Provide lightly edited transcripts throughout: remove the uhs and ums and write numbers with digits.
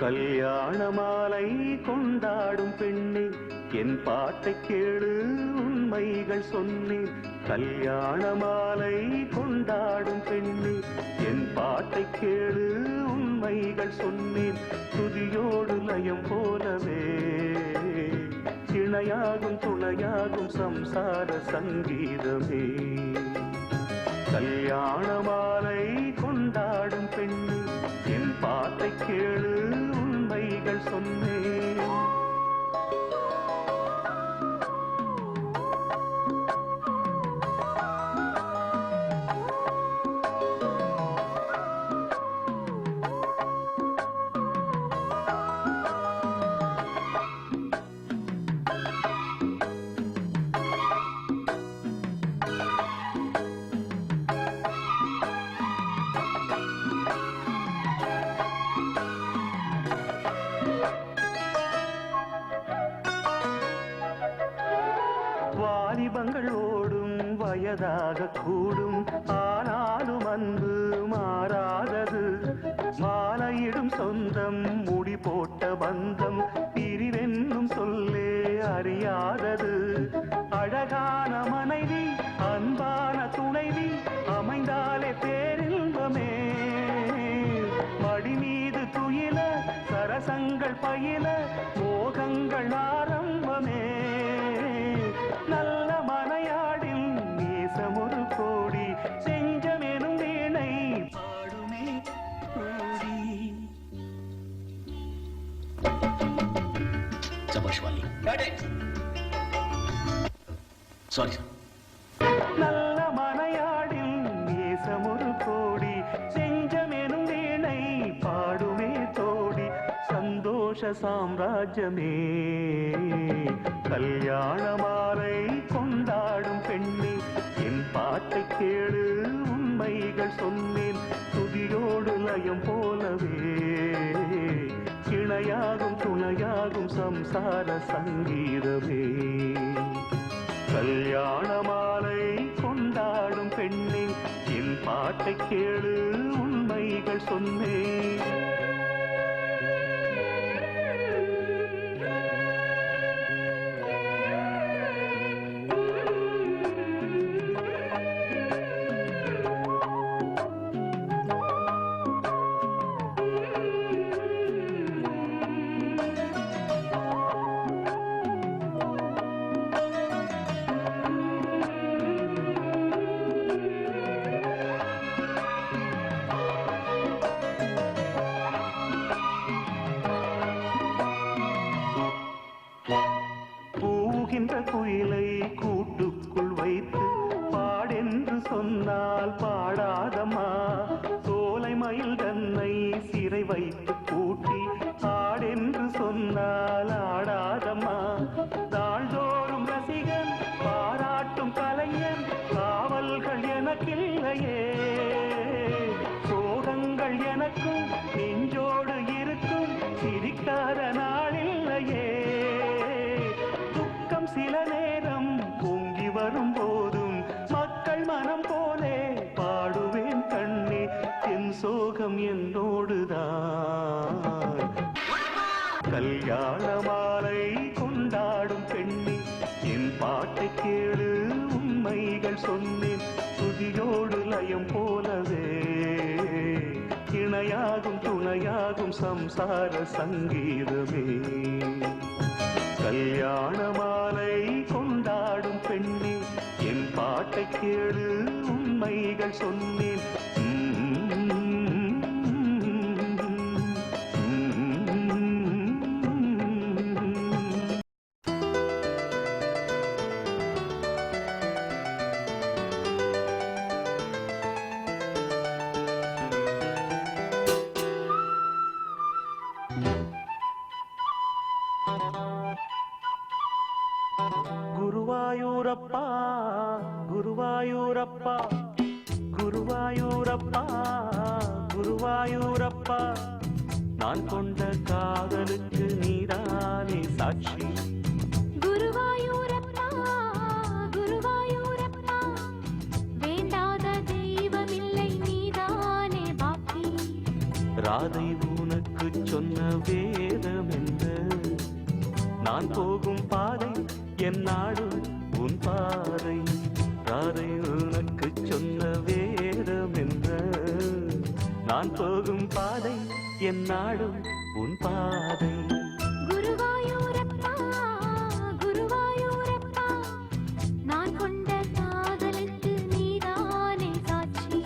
கல்யாண மாலை கொண்டாடும் பெண்ணே என் பாட்டை கேளு உண்மைகள் சொன்னேன். கல்யாண மாலை கொண்டாடும் பெண்ணே என் பாட்டை கேளு உண்மைகள் சொன்னேன். துதியோடு லயம் போலவே இணையாகும் துணையாகும் சம்சார சங்கீதமே. கல்யாண மாலை கொண்டாடும் பெண்ணே என் பாட்டை கேளு உண்மைகள் சொன்னேன். வாலிபங்கள் ஓடும் வயதாக கூடும், ஆனாலும் அன்பு மாறாதது. மாலையிடும் சொந்தம் முடி போட்ட பந்தம் பிரிவென்னும் சொல்லே அறியாதது. அழகான மனைவி அன்பான துணைவி அமைந்தாலே பேரின்பமே. மடி மீது துயில சரசங்கள் பயில மோகங்கள் ஆரம்பமே. நல்ல மனையாடில் நேசமொரு கோடி செஞ்சமெனும் வீணை பாடுமே கோடி. சாரி. நல்ல மனையாடில் நேசமொரு கோடி செஞ்சமெனும் வீணை பாடுமே தோடி. சந்தோஷ சாம்ராஜ்யமே கல்யாண மாலை கொண்டாடும் பெண்ணே என் பாட்டை கேளு உண்மைகள் சொன்னேன். துதியோடு லயம் போலவே இணையாகும் துணையாகும் சம்சார சங்கீதமே. கல்யாண மாலை கொண்டாடும் பெண்ணே என் பாட்டை கேளு உண்மைகள் சொன்னேன். பூகின்ற குயிலை கூட்டுக்குள் வைத்து பாடென்று சொன்னால் பாடாதம்மா. சோலை மயில் தன்னை சிறை வைத்து கூட்டி ஆடென்று சொன்னால் ஆடாதம்மா. நாள்தோறும் ரசிகன் பாராட்டும் கலைஞன் காவல்கள் எனக்கில்லையே. சோகங்கள் எனக்கும் நெஞ்சோடு இருக்கும் சிரிக்காத நாளில்லையே. சில நேரம் பொங்கி வரும் போதும் மக்கள் மனம் போலே பாடுவேன் கண்ணே. என் சோகம் என்னோடுதான். கல்யாண மாலை கொண்டாடும் பெண்ணே என் பாட்டை கேளு உண்மைகள் சொன்னேன். துதியோடு லயம் போலவே இணையாகும் துணையாகும் சம்சார சங்கீதமே. கல்யாண மாலை கொண்டாடும் பெண்ணே என் பாட்டை கேளு உண்மைகள் சொன்னேன். குருவாயூரப்பா குருவாயூரப்பா குருவாயூரப்பா குருவாயூரப்பா, நான் கொண்ட காதலுக்கு நீதானே சாட்சி. குருவாயூரப்பா குருவாயூரப்பா, வேண்டாத தெய்வமில்லை நீதானே பாக்கி. ராதை உனக்கு சொன்ன வேதம் என்ன? நான் போகும் பாதை என் நாடு உன் பாதை. ராதை உனக்கு சொன்ன வேதம் என்ன? நான் போகும் பாதை என் நாடு உன் பாதை. குருவாயூரப்பா குருவாயூரப்பா நான் கொண்ட காதலுக்கு நீதானே சாட்சி.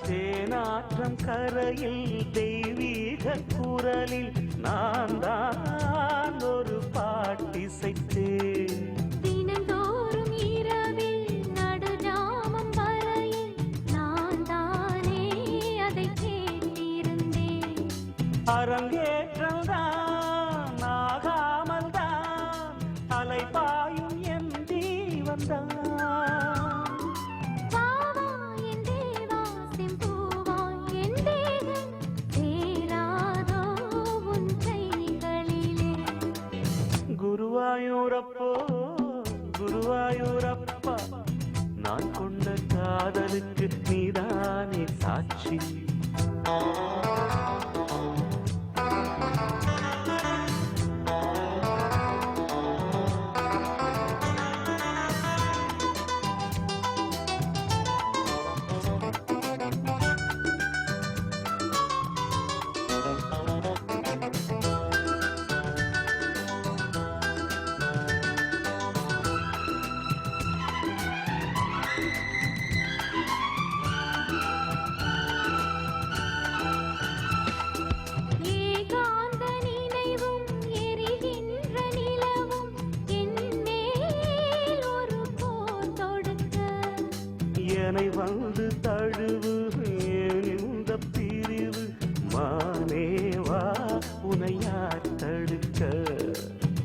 தேனாற்றம் கரையில் தெய்வீக குரலில் நான் தான் ஒரு பாட்டிசைத்தேன். தினந்தோறும் இரவில் நடுஜாமம் வரையில் நான் தானே அதை கேட்டிருந்தேன். அரங்கேற்றம் தான் ஆகாமல் தான் அலைபாயும் என் ஜீவன்தான். வாவா என் தேவா செம்பூவா என் தேகம் சேராதோ உன் கைகளிலே. குருவாயூரப்போ குருவாயூரப்பா நான் கொண்ட காதலுக்கு நீதானே சாட்சி. ஏகாந்த நினைவும் எரிகின்ற நிலவும் என் மேல் ஒரு போர் தொடுக்க. என்னை வந்து தழுவு ஏன் இந்த பிரிவு மானேவா உனை யார் தடுக்க.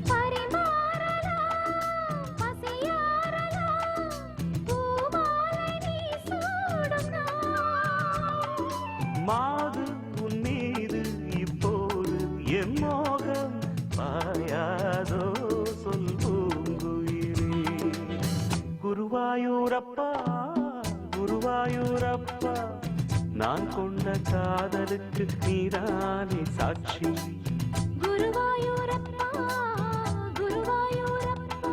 பரிமாறலாம் பசியாறலாம் பூமாலை நீ சூடும் நாள். மாது உன் மீது இப்போது என் மோகம் பாயாதோ சொல் பூங்குயிலே. குருவாயூரப்பா குருவாயூரப்பா நான் கொண்ட காதலுக்கு நீதானே சாட்சி. குருவாயூரப்பா குருவாயூரப்பா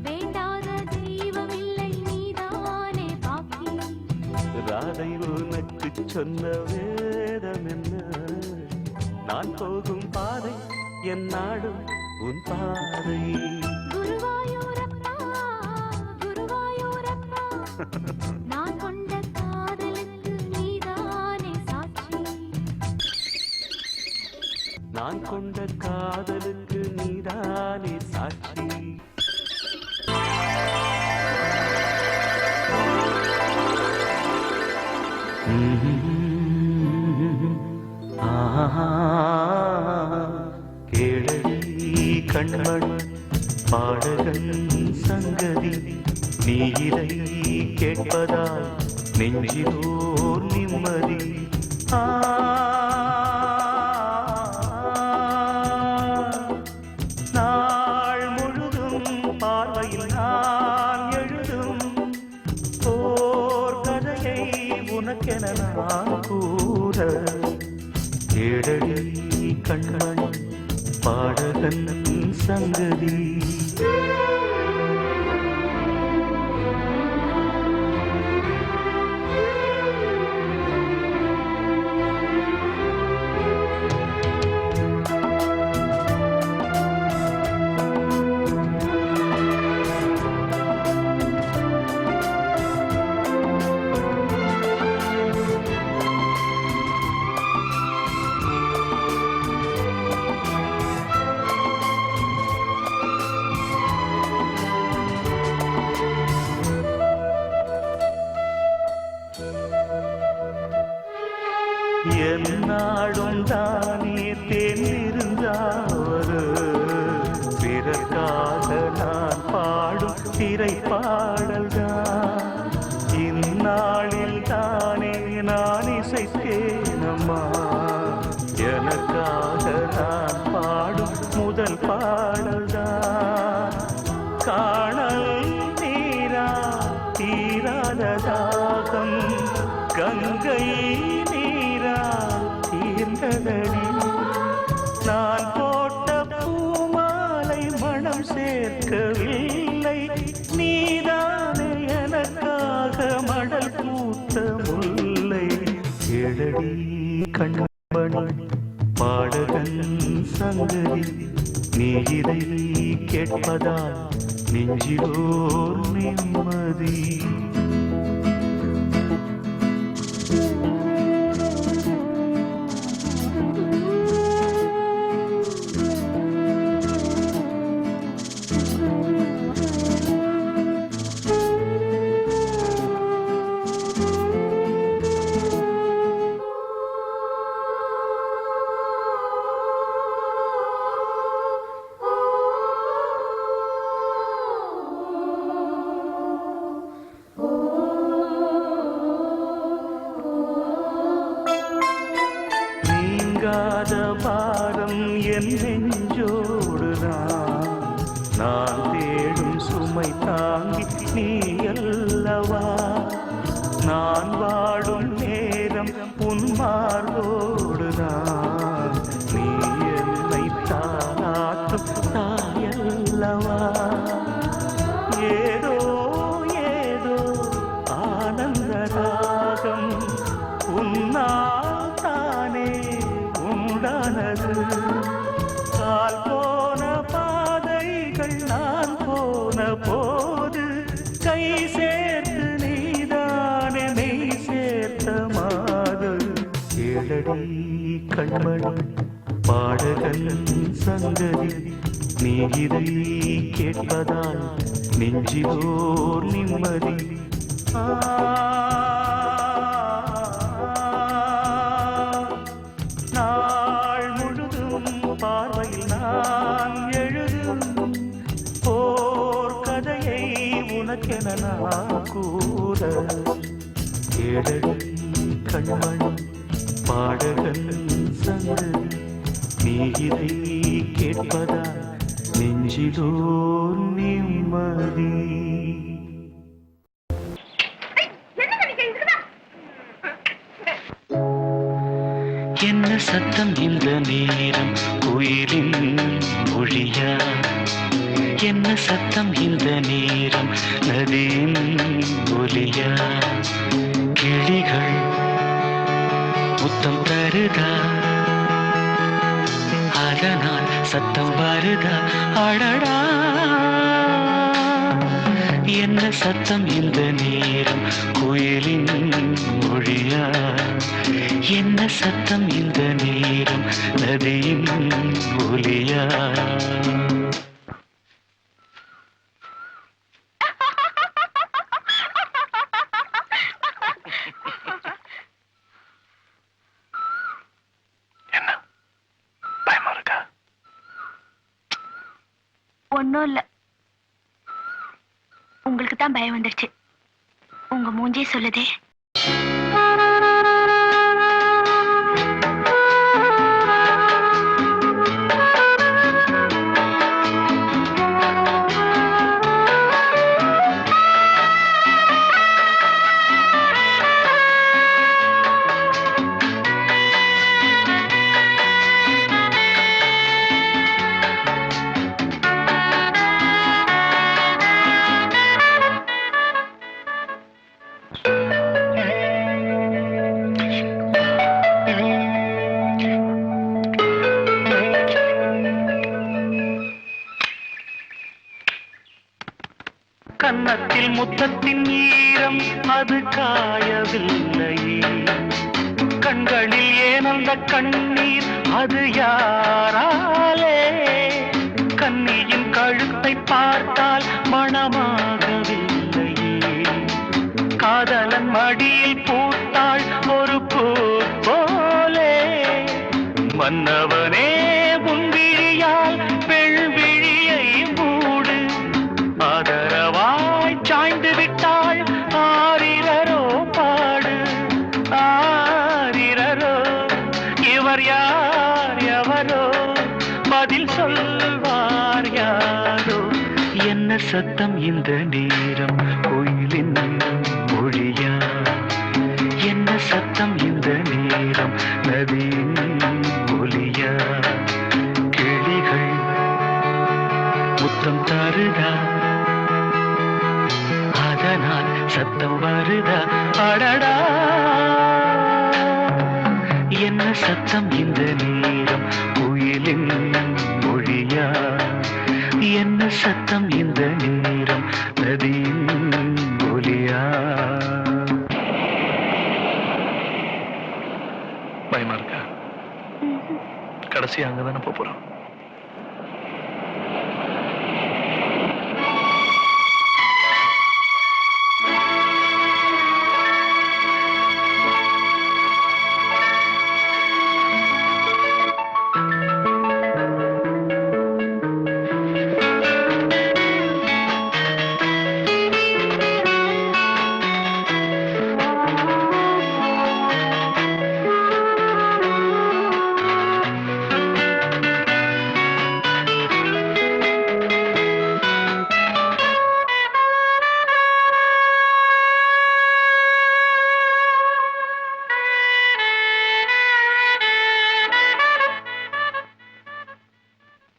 வேண்டாத தெய்வமில்லை நீதானே பாக்கி. ராதை உனக்கு சொன்ன வேதம் என்ன? நான் போகும் பாதை என் நாடும் உன் பாதை. குருவாயூரப்பா குருவாயூரப்பா நான் கொண்ட காதலுக்கு நீதானே சாட்சி. நான் கொண்ட காதலுக்கு நீதானே சாட்சி. கேளடி கண்மண் பாடகன் சங்கதி நீ இதை கேட்பதால் நெஞ்சிலோர் நிம்மதி. நாள் முழுதும் பார்வையில் நான் எழுதும் ஓர் கதையை உனக்கென நான் கூற. கேளடி கண்மண் பாடகன் சங்கதி. இறைப்பாடல்தான். இந்நாளில் தானே நான் இசைத்தேனம்மா, எனக்காக நான் பாடும் முதல் பாடல்தான். காணல் நீரா தீராத தாகம், கங்கை நீரா தீர்ந்ததடி. நான் போட்ட பூமாலை மனம் சேர்க்கவில்லை, நீதானே எனக்காக மடல் பூத்த முல்லை. எழடி கண்மணி பாடகன் சங்கதி, நீ இதை கேட்பதால் நெஞ்சிலோர் நிம்மதி. நீங்காத பாரம் என் நெஞ்சோடுதான், நான் தேடும் சுமை தாங்கி நீ அல்லவா. நான் வாடும் நேரம் உன் மார்போடுதான், நீ என்னை தாளாட்டும் தாயல்லவா. ஏதோ ஏதோ ஆனந்த ராகம் உன்னால் தானே உண்டானது. கால் போன பாதைகள் நான் போன போது, கை சேர்த்து நீதானே மெய் சேர்த்த மாது. ஏழடி கண்மணி பாடகன் சங்கதி, நீ இதை கேட்பதால் நெஞ்சிலோர் நிம்மதி. நாள் முழுதும் பார்வையில் நான் எழுதும் ஓர் கதையை உனக்கென நான் கூற. ஏழடி கண்மணி பாடகன் சங்கதி, நீ இதை கேட்பதால் நெஞ்சிலோர் நிம்மதி. என்ன சத்தம் இந்த நேரம் குயிலின் மொழியா, என்ன சத்தம் இந்த நேரம் நதியின் ஒலியா. கிளிகள் முத்தம் தருதா, அதனால் சத்தம் வருதா அடடா. என்ன சத்தம் இந்த நேரம் குயிலின் மொழியா, என்ன சத்தம் இந்த நேரம் நதியின் ஒலியா. என்ன பயமா இருக்கா? ஒன்னும் இல்ல, உங்களுக்கு தான் பயம் வந்துருச்சு. உங்க மூஞ்சே சொல்லுதே. கன்னத்தில் முத்தத்தின் ஈரம் அது காயவில்லை, கண்களில் ஏனந்த கண்ணீர் அது யாராலே. கன்னியின் கழுத்தை பார்த்தால் மணமாகவில்லை, காதலன் மடியில் பூத்தாள் ஒரு பூ போலே. மன்னவனே உன் விழியால் பெண் விழியை மூடு, ஆதரவா சத்தம் இந்த நேரம் கோயிலின் மொழியா? என்ன சத்தம் இந்த நேரம் நதியின் ஒலியா? கிளிகள் முத்தம் தருதா, அதனால் சத்தம் வருதா? அடடா, என்ன சத்தம் இந்த நேரம் கோயிலின் மொழியா? என்ன சத்தம் இந்த நேரம் நதியின் ஒலியா? பயமா இருக்கா? கடைசி அங்கதானே போறோம்.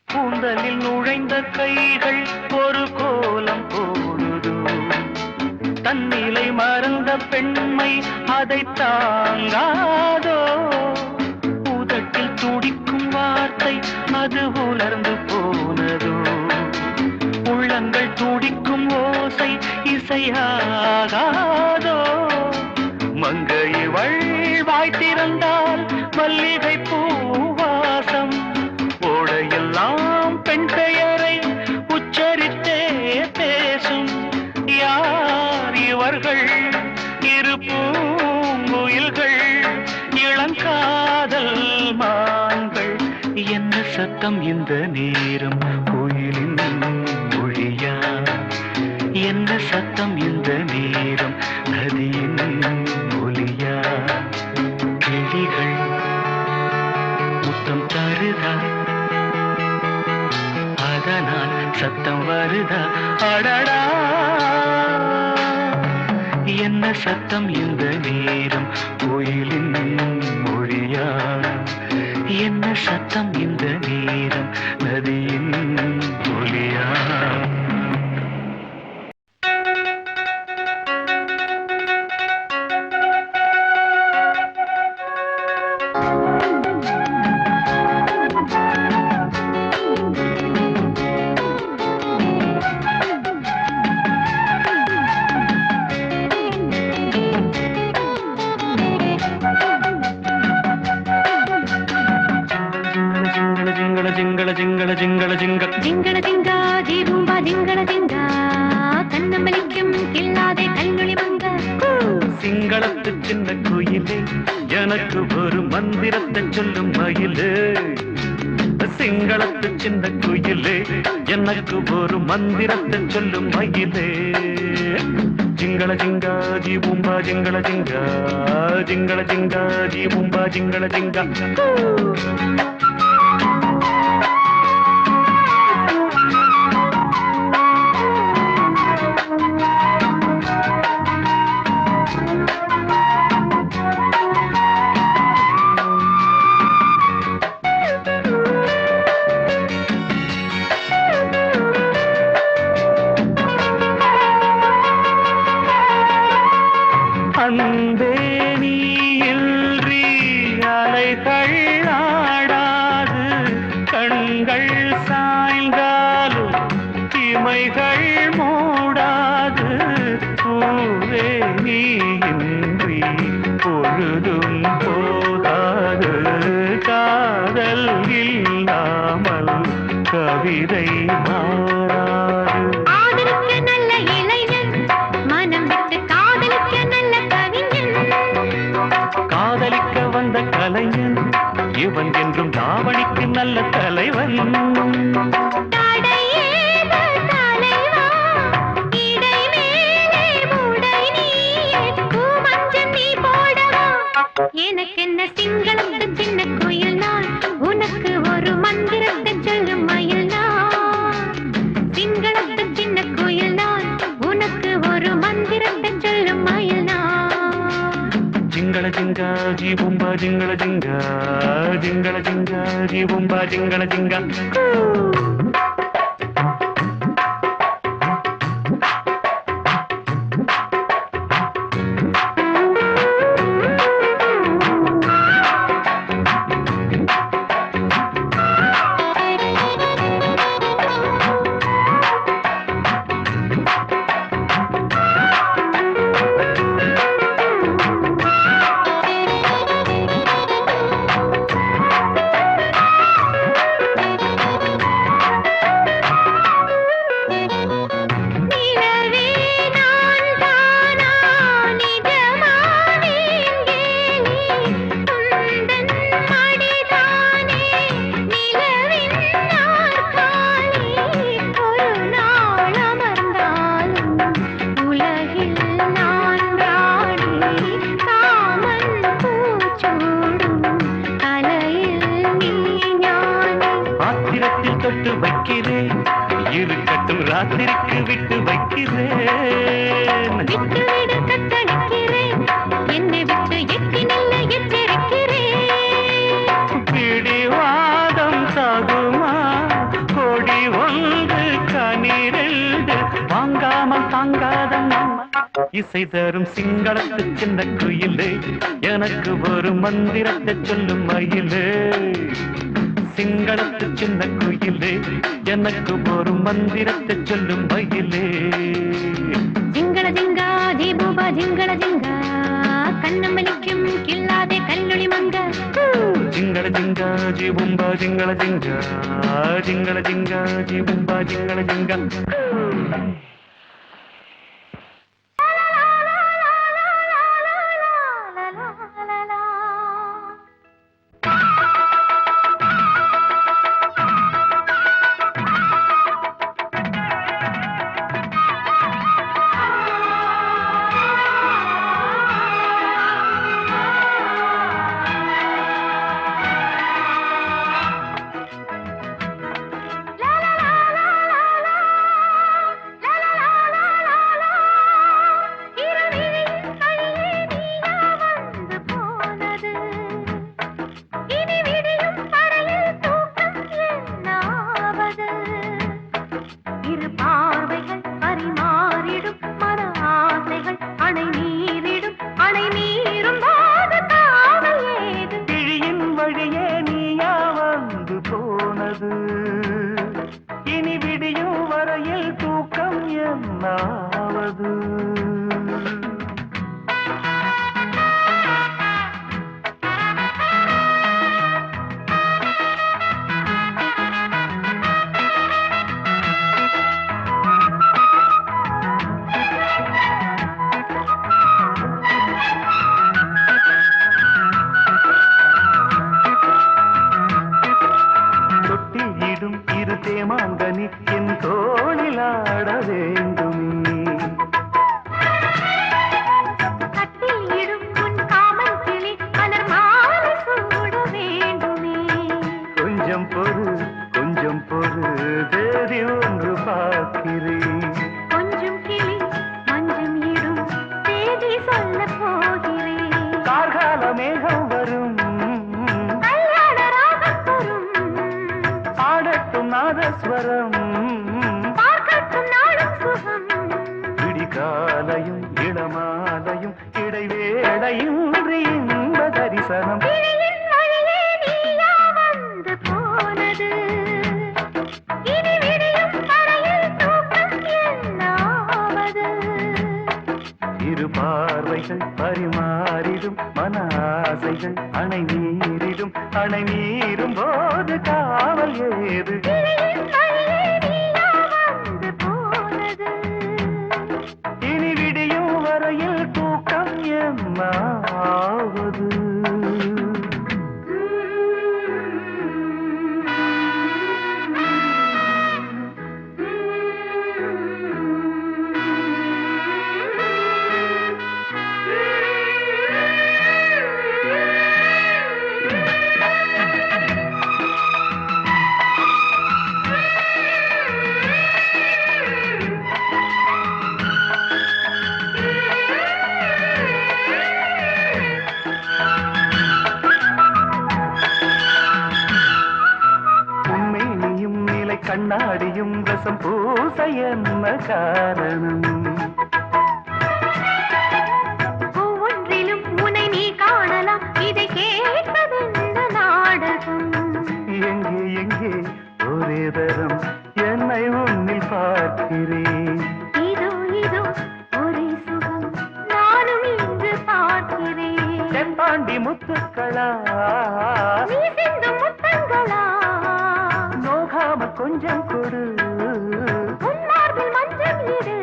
கூந்தலில் நுழைந்த கைகள் ஒரு கோலம் போடுது. தன்னிலை மறந்த பெண்மை அதை தாங்காதோ? உதட்டில் துடிக்கும் வார்த்தை அது உலர்ந்து போனதோ? உள்ளங்கள் துடிக்கும் ஓசை இசையாகாதோ? மங்கையவள் வாய் திறந்தால் மல்லிகை பூவாசம், ஓடையெல்லாம் பெண் பெயரை உச்சரித்தே பேசும். யார் இவர்கள்? இரு பூங்குயில்கள், இளங்காதல் மான்கள். என்ன சத்தம் இந்த நேரம் கோயிலின் மொழியா? என்ன சத்தம் இந்த நேரம் நதியின் ஒலியா? கிளிகள் முத்தம் தருதா, அதனால் சத்தம் வருதா? அடடா, என்ன சத்தம் இந்த நேரம் கோயிலின் மொழியா? என்ன சத்தம் இந்த நேரம் நதியின் ஒலியா? ஜிங்கள ஜிங்கள ஜிங்கள ஜிங்கள ஜிங்கள ஜிங்கா ஜீபூம்பா ஜிங்கள ஜிங்கா, கண்ணமலிக்கும் கில்லாதே கல்லுளி மங்க. சிங்களத்து சின்ன குயிலே, எனக்கு ஒரு மந்திரத்தை சொல்லும் மயிலே. சிங்களத்து சின்ன குயிலே, எனக்கு ஒரு மந்திரத்தை சொல்லும் மயிலே. ஜிங்கள ஜிங்கா ஜீபூம்பா ஜிங்கள ஜிங்கா, ஜிங்கள ஜிங்கா ஜீபூம்பா ஜிங்கள ஜிங்கா. அன்பே நீ இன்றி அலைகள் ஆடாது, கண்கள் சாய்ந்தாலும் இமைகள் மூடாது. பூவே நீ இன்றி பொழுதும் போதாது, காதல் இல்லாமல் கவிதை மாறாது. ஆதலுக்கு நல்ல இளைஞன், மனம் விட்டு காதலுக்க நல்ல கவிஞன். காதலிக்க வந்த கலைஞன் இவன் என்றும் தாவணிக்கு நல்ல தலைவன். தடையேது தலைவா, இடை மேலே மூடை நீயே, பூமஞ்சம் நீ போடவா. எனக்கென்ன சிங்களத்து சின்ன குயில் நான், உனக்கு ஒரு மந்திரத்தை சொல்லும் மயில் நான். சிங்களத்து சின்ன జింగా జీ బుంబా జింగళ జింగా జింగళ జింగా జీ బుంబా జింగళ జింగా தொட்டு வைக்கிறேன் இருக்கட்டும் ராத்திரிக்கு விட்டு வைக்கிறேன் விட்டு விட கத்தடிக்கிறேன் என்னை விட்டு எட்டி நல்ல எச்சரிக்கிறேன் பிடிவாதம் சாகுமா கோடி ஒன்று கனிரெண்டு வாங்காமல் தாங்காத இசை தரும் சிங்களத்து சின்ன குயிலே எனக்கு ஒரு மந்திரத்தை சொல்லும் மயிலே சிங்களத்து சின்ன குயிலே எனக்கு ஒரு மந்திரத்தை சொல்லும் மயிலே ஜிங்கள ஜிங்கா தீபூபா ஜிங்கள ஜிங்கா கண்ணமணிக்கும் கில்லாதே கல்லுளி மங்க ஜிங்கள ஜிங்கா ஜீபும்பா ஜிங்கள ஜிங்கா ஜிங்கள ஜிங்கா ஜீபும்பா ஜிங்கள ஜிங்கா இனி விடியும் வரையில் தூக்கம் என்னாவது தேமாங்கனி என் தோளிலாட வேண்டுமே கட்டில் இடும் உன் காமன் கிளி மலர் மாலை சூட வேண்டுமே கொஞ்சம் பொறு தேதி ஒன்று பார்க்கிறேன் கொஞ்சம் கிளி மஞ்சம் இடும் தேதி சொல்ல போகிறேன் கார்கால மேகம் வரும் கல்யாண ராகம் வரும் நாதஸ்வரம் பார்க்கட்டும் நாளும் சுகம் விடிகாலையும் இளமாலையும் இடைவேளையும் இன்ப தரிசனம் இடையின் வழியே நீயா வந்து போனது இனி விடியும் வரையில் தூக்கம் என்னாவது இரு பார்வைகள் பரிமாறிடும் மன ஆசைகள் அணை நீரும் போது காவல் ஏது இனி விடியும் வரையில் தூக்கம் என்னாவது பூச என்ன காரணம்? ஒவ்வொன்றிலும் உன்னை நீ காணலாம், இதை கேட்பதென்ன நாடகம்? எங்கே எங்கே ஒரே தரம் என்னை உன்னில் பார்க்கிறேன். இதோ இதோ ஒரே சுகம், நானும் இன்று பார்க்கிறேன். செம்பாண்டி முத்துக்களா நீ சிந்தும் முத்தங்களா, நோகாம கொஞ்சம் கொடு. உன் மார்பில் மஞ்சள் இடு,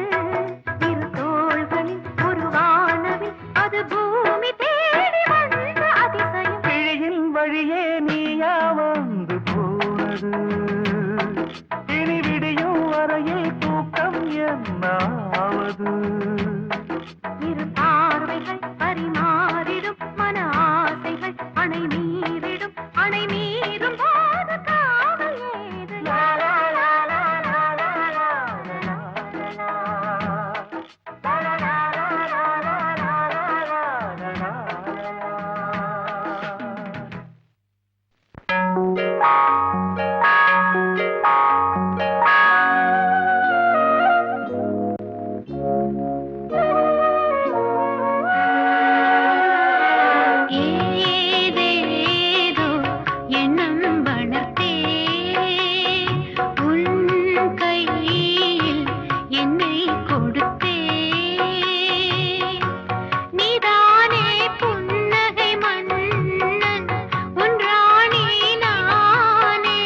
இரு தோள்களில் ஒரு வானவில், அது பூமி தேடி வந்த அதிசயம். கிழியின் வழியே நீயா வந்து போனது, இனி விடியும் வரையில் தூக்கம் என்னாவது? இரு பார்வைகள் பரிமாறிடும், மன ஆசைகள் அணை மீறிடும், அணை மீறும் போது காவல் ஏது? லா, லா, லா, லா, லா, லா, லா, லா, லா, ஏதேதோ எண்ணம் வளர்த்தே, உன் கையில் என்னை கொடுத்தே. நீதானே புன்னகை மன்னன், உன் ராணி நானே.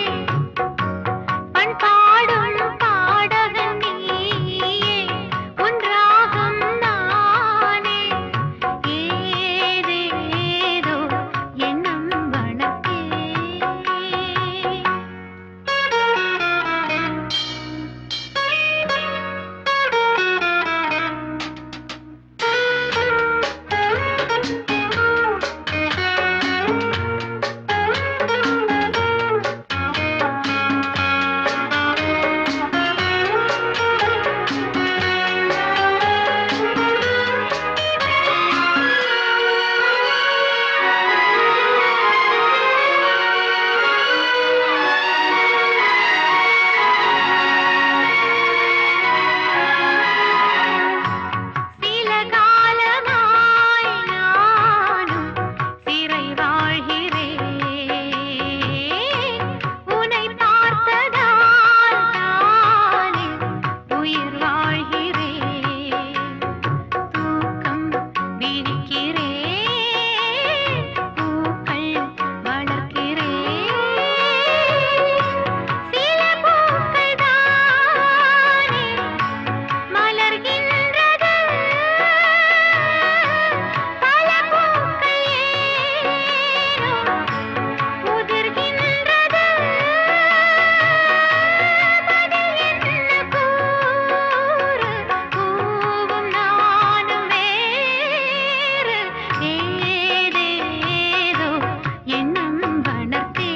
பண்பாடும் பாடகன் நீயே, உன் ராகம் நானே. ஏதேதோ எண்ணம் வளர்த்தே. சில காலமாய் நானும் சிறை வாழ்கிறேன், உன்னை பார்த்ததால் நானே உயிர் வாழ்கிறேன். தூக்கம் விரிக்கிறேன், பூக்கள் வளர்க்கிறேன். சில பூக்கள் தானே மலர்கின்றது, பல பூக்கள் ஏனோ உதிர்கின்றது. பதில் என்ன கூறு, பூவும் நானும் வேறு. ஏதேதோ எண்ணம் வளர்த்தே.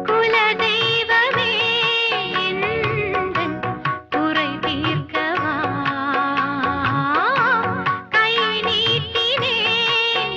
குலதெய்வமே எந்தன் குறை தீர்க்கவா, கை நீட்டினேன்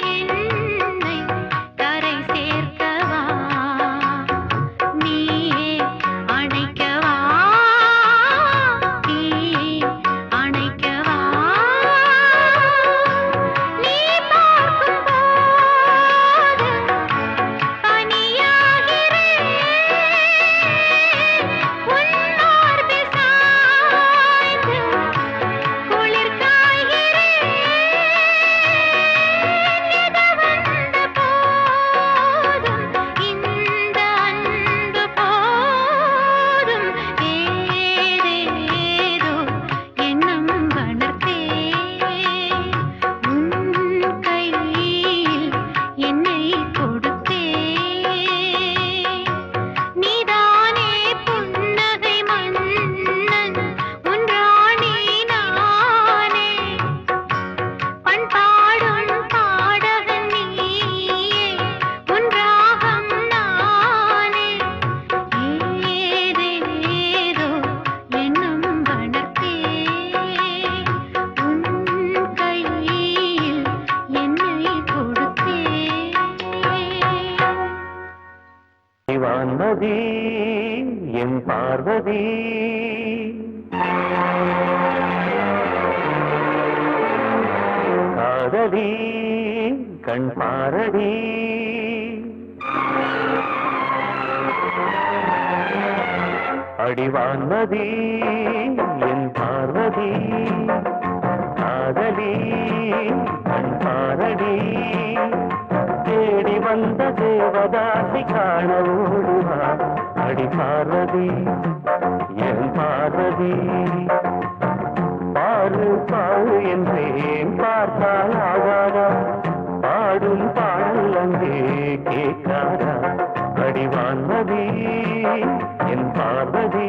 அடிவான்மதி என் பார்வதி காதலி கண் பாரடி அடிவான்மதி என் பார்வதி காதலி கண் பாரடி தேடி வந்த தேவதாசி காண ஓடுவா அடி பார்வதி என் பார்வதி பாரு பாரு என்றேன் பார்த்தால் ஆகாதா பாடும் பாடல் அங்கே கேட்காதா அடிவான்மதி என் பார்வதி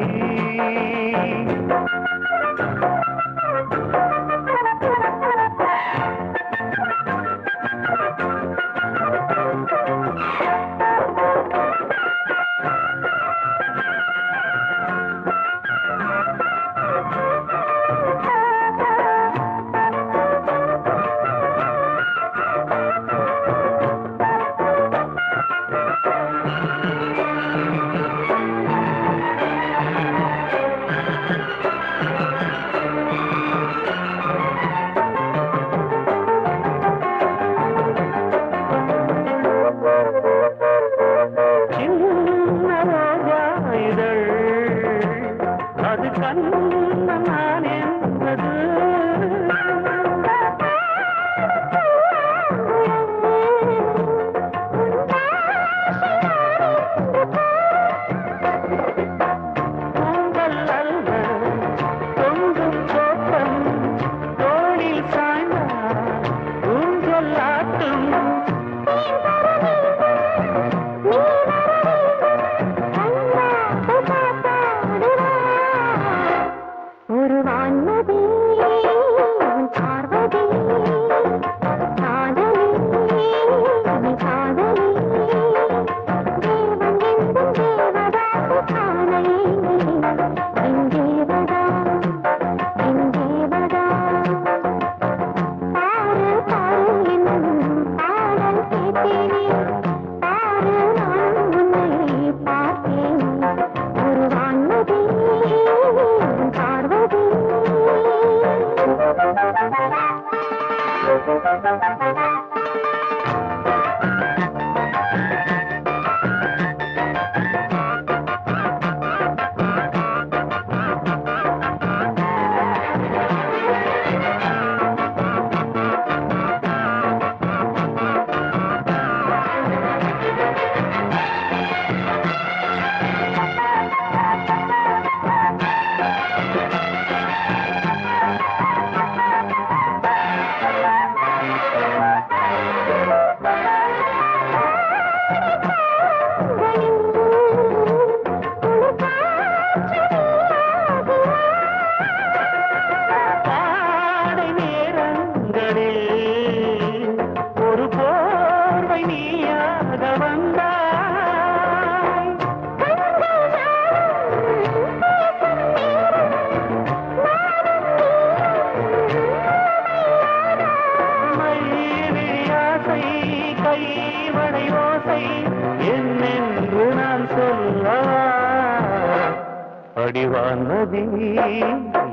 அடிவான்மதி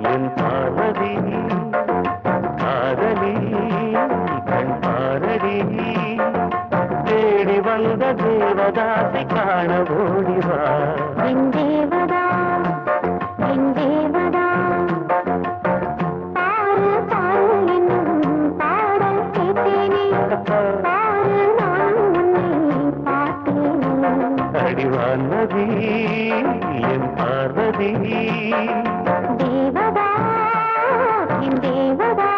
என் பார்வதி காதலி கண் பாரடி தேடி வந்த தேவதாசி காண ஓடிவா என் தேவதா என் தேவதா பாரு பாரு என்னும் பாடல் கேட்டேனே பாரு நான் உன்னை பார்த்தேனே அடிவான்மதி என் பார்வதி தேவதா என் தேவதா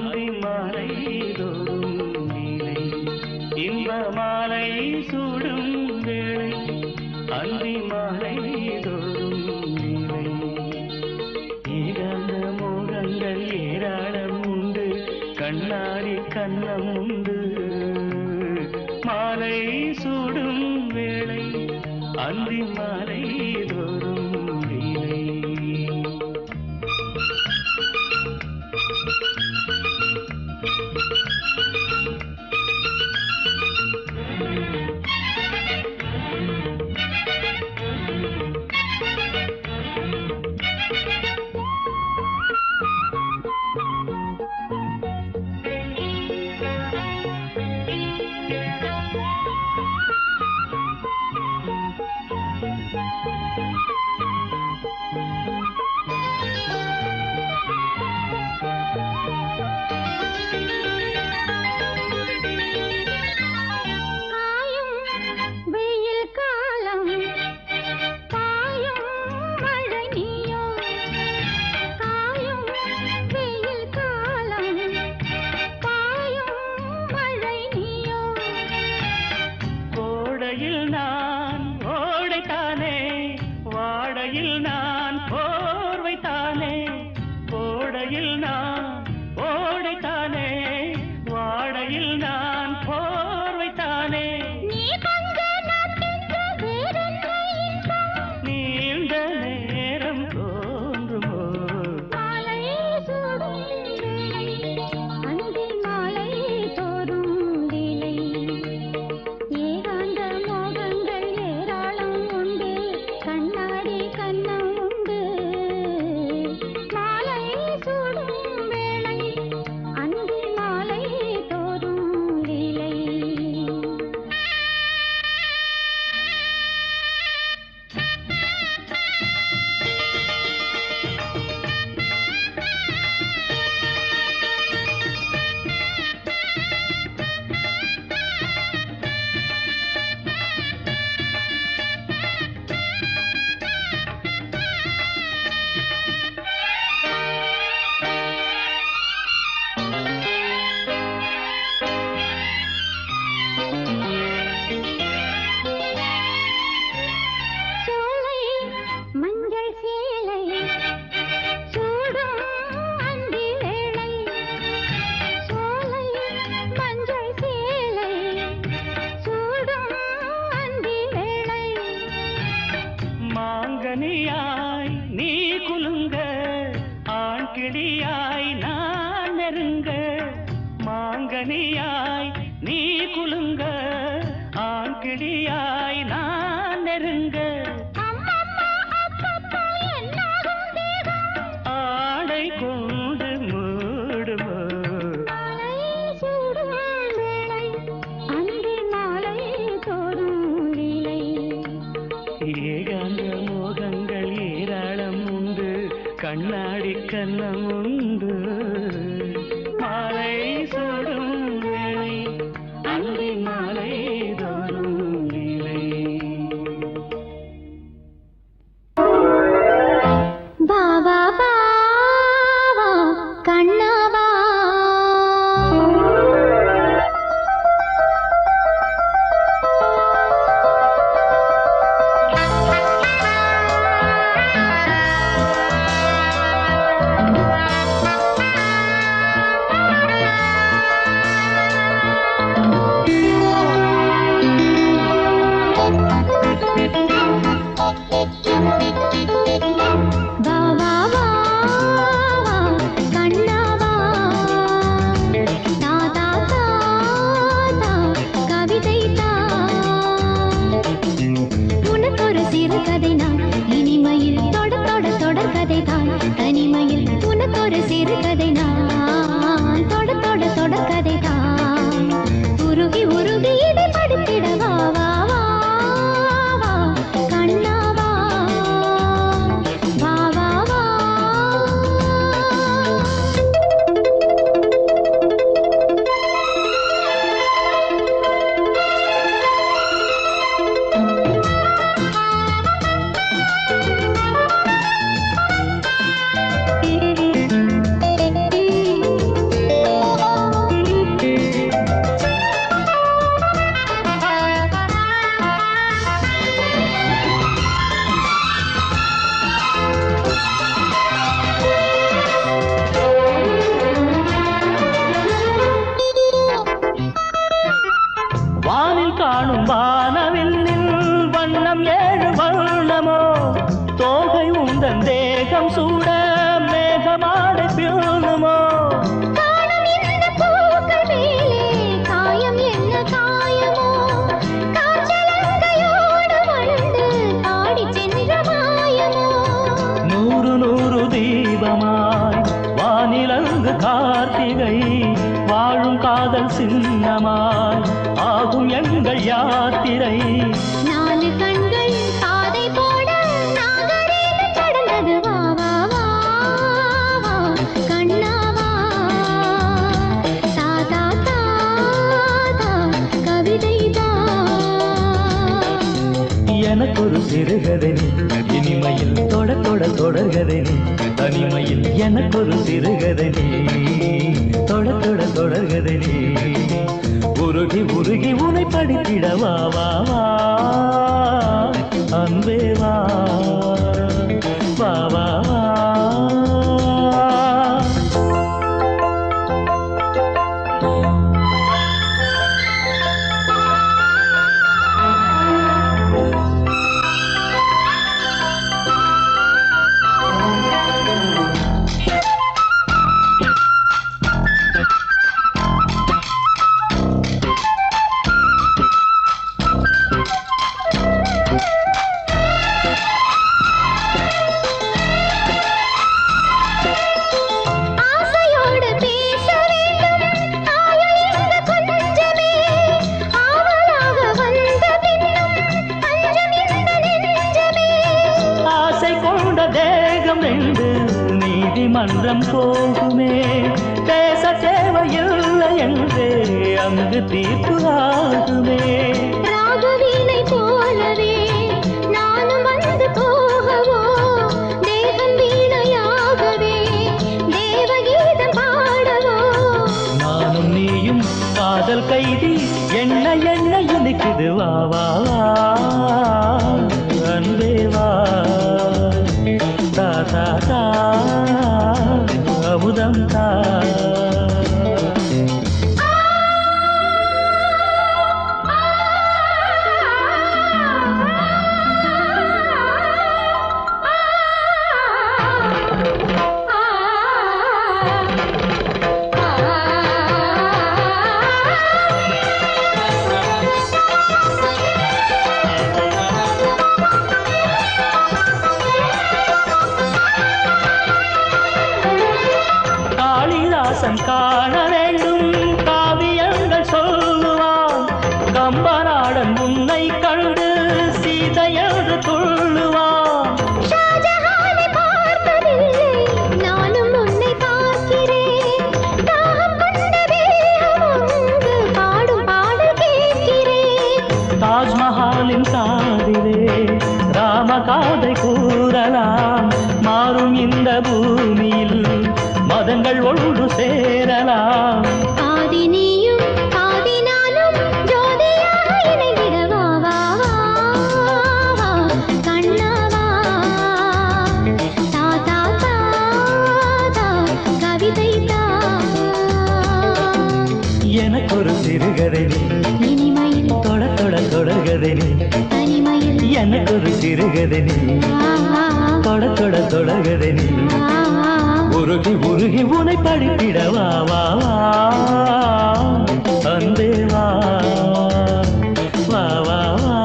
அந்தி மாலை தோறும் நீலை இன்ப மாலை சூடும் வேளை அந்தி மாலை தோறும் நீலை ஏகாந்த மோகங்கள் ஏராளம் உண்டு கண்ணாடி கண்ணம் உண்டு மாலை சூடும் வேளை அந்தி மாலை தோறும் நீலை கண்ணாடி கண்ணம் உண்டு மாலை சூடும் வேளை அந்தி மாலை தோறும் நிலை பாவா பாவா கண்ணாவா வருது கார்த்திகை வாழும் காதல் சின்னமாய் ஆகும் எங்கள் யாத்திரை. 4 கண்கள் பாதை போட நாகரீகம் கடந்தது. வா வா வா வா கண்ணாவா தாதா தாதா கவிதை தான். எனக்கு ஒரு சிறுகதை நீ இனிமையில் தொட தொட தொடர்கதை நீ தனிமையில். எனக்கு ஒரு சிறுகதை நீ தொட தொட தொடர்கதை நீ உருகி உருகி உனை படித்திட. வா வா வா அன்பே வா வா வா வா. ஆசையோடு பேச வேண்டும் ஆயுள் இந்த கொஞ்சமே ஆவலாக வந்த பின்னும் அஞ்சம் இந்த நெஞ்சமே. ஆசை கொண்ட தேகம் ரெண்டு நீதிமன்றம் போகுமே பேச தேவையில்லை என்றே அங்கு தீர்ப்பு ஆகுமே. ராகவீணை போலவே நானும் வந்து போகவோ தேவன் வீணையாகவே தேவகீதம் பாடவோ. நானும் நீயும் காதல் கைதி என்ன என்ன இனிக்குது. வா வா வா அன்பே வா தா தா தா அமுதம் தா. காளிதாசன் காண வேண்டும் காவியங்கள் சொல்லுவான். கம்பநாடன் உன்னை கண்டு சீதையது துள்ளுவான். ஷாஜஹானை பார்த்ததில்லை நானும் உன்னை பார்க்கிறேன். தாகம் கொண்ட தேகம் அங்கு பாடும் பாடல் கேட்கிறேன். தாஜ்மஹாலின் காதிலே ராமகாதை கூறலாம். மாறும் இந்த பூமியில் மதங்கள் ஒன்று சேரலாம். பாதி நீயும் பாதி நானும் ஜோதியாக இணைந்திட. வா வா வா வா கண்ணாவா தாதா தாதா கவிதை தான். எனக்கு ஒரு சிறுகதை நீ இனிமையில் தொட தொட தொடர்கதை நீ. தனிமையில் எனக்கு ஒரு சிறுகதை நீ தொட தொட தொடர்கதை நீ உருகி உருகி உனை படித்திட. வா வா வா அன்பே வா வா வா வா.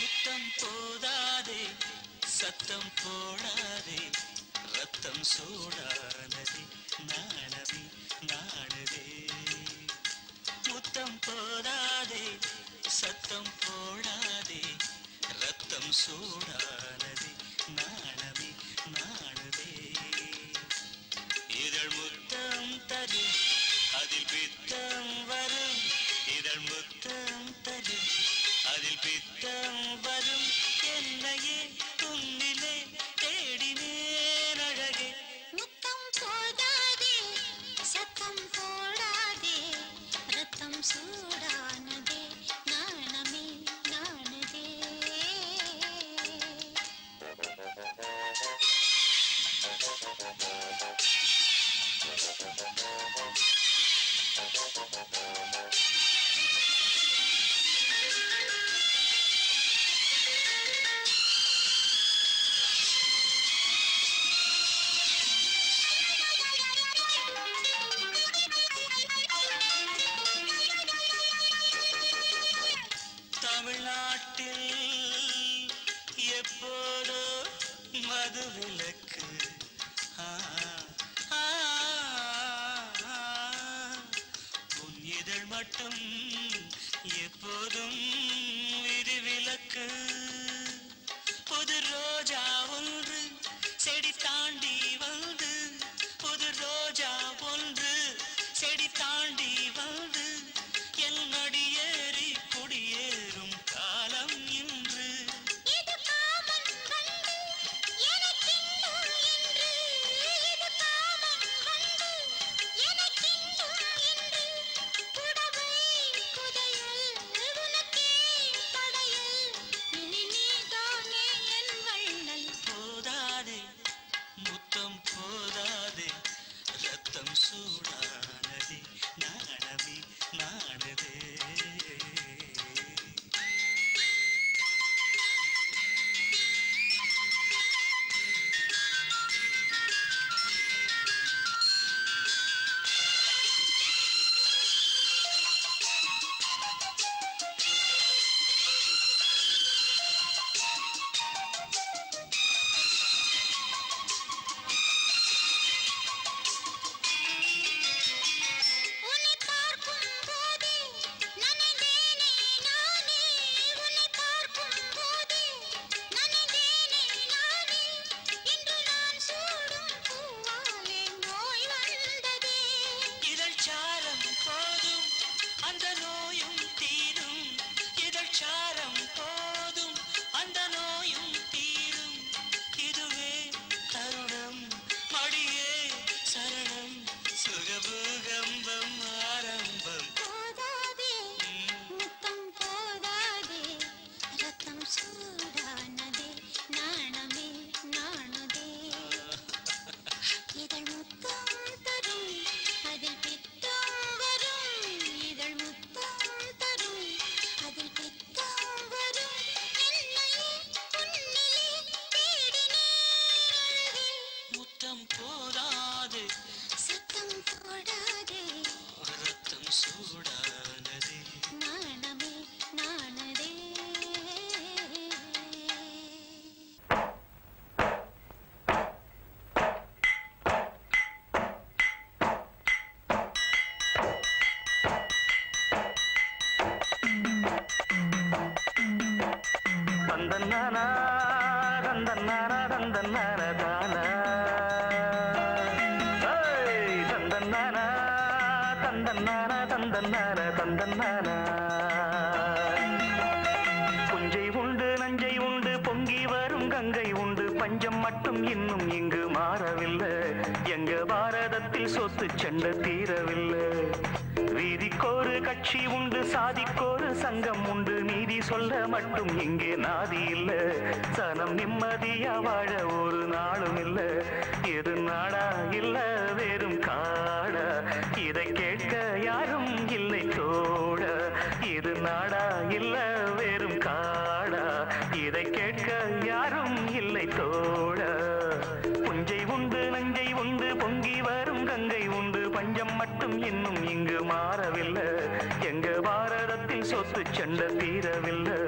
முத்தம் போதாதே சத்தம் போடாதே ரத்தம் சூடானதே நாணமே நாணுதே. முத்தம் போதாதே சத்தம் போடாதே ரத்தம் சூடானதே நாணமே நாணுதே. இதழ் முத்தம் தரும் அதில் பித்தம் வரும். இதழ் முத்தம் தரும் அதில் பித்தம் வரும். என்னையே துன்னிலே தேடினேன் அழகே. முத்தம் போதாதே சத்தம் போடாதே ரத்தம் சூடானதே நாணமே நாணுதே. எப்போதோ மதுவிலக்கு ஆ, ஆ, ஆ, உன் இதழ் மட்டும் எப்போதும் விதிவிலக்கு புது ரோஜா ஒன்று செடி தாண்டி வந்து புது ரோஜா ஒன்று செடி தாண்டி வந்து என் அடியேறி குடியேறும் காலம் இன்று இது காமன் வந்து எனக்கின்னும் இன்று இது காமன் வந்து எனக்கின்னும் இன்று புடவை புதையல் உனக்கே படையல் இனி நீதானே என் வள்ளல் போதாதே முத்தம் போதாதே ரத்தம் சூடானதே நாணமே நாணதே உன்னை பார்க்கும் போதே நனைந்தேனே நானே உன்னை பார்க்கும் போதே நனைந்தேனே நானே இன்று நான் சூடும் பூவாலே நோய் வந்ததே இதழ் சாரம் போதும் அந்த நோயும் தீரும் இதழ் சாரம் போதும் அந்த நோயும் தீரும் இதுவே தருணம் மடியே சரணம் சுகபூகம்பம் ஆரம்பம் போதாதே முத்தம் போதாதே ரத்தம் சூடானதே நாணமே நாணுதே இதழ் முத்தம் தரும் அதில் பித்தம் வரும் இதழ் முத்தம் தரும் அதில் பித்தம் வரும் என்னையே உன்னிலே தேடினேன் முத்தம் போதாது சத்தம் போடாதே ரத்தம் சூடானதே நாணமே நாணதே தந்தன்னானா தந்தன்னானா தந்தன்னானா தானா ஏய் தந்தன்னானா தந்தன்னானா தந்தன்னானா தந்தன்னானா புஞ்சை உண்டு நஞ்சை உண்டு பொங்கி வரும் கங்கை உண்டு பஞ்சம் மட்டும் இன்னும் இங்கு மாறவில்லை எங்க பாரதத்தில் சொத்து சண்டை தீரவில்லை வீதிக்கோரு கட்சி உண்டு சாதிக்கோரு சங்கம் உண்டு நீதி சொல்ல மட்டும் இங்கே நாதி இல்ல சனம் நிம்மதியா வாழ ஒரு நாளும் இல்ல எது நாடா இல்ல வெறும் காடா இதை கேட்க யாரும் இல்லை தோட இது நாடா இல்ல வெறும் காடா இதை கேட்க யாரும் இல்லை தோட புஞ்சை உண்டு நஞ்சை உண்டு பொங்கி வரும் கங்கை உண்டு பஞ்சம் மட்டும் இன்னும் இங்கு மாறவில்லை எங்க பாரதத்தில் சொத்து சண்டை தீரவில்லை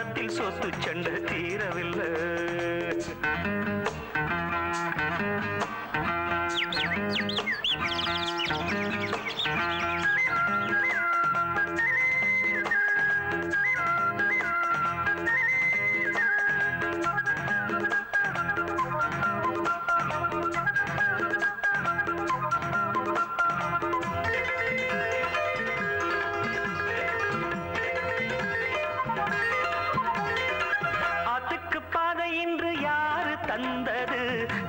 பாரதத்தில் சொத்து சண்டை தீரவில்லை. இன்று யாரு தந்தது?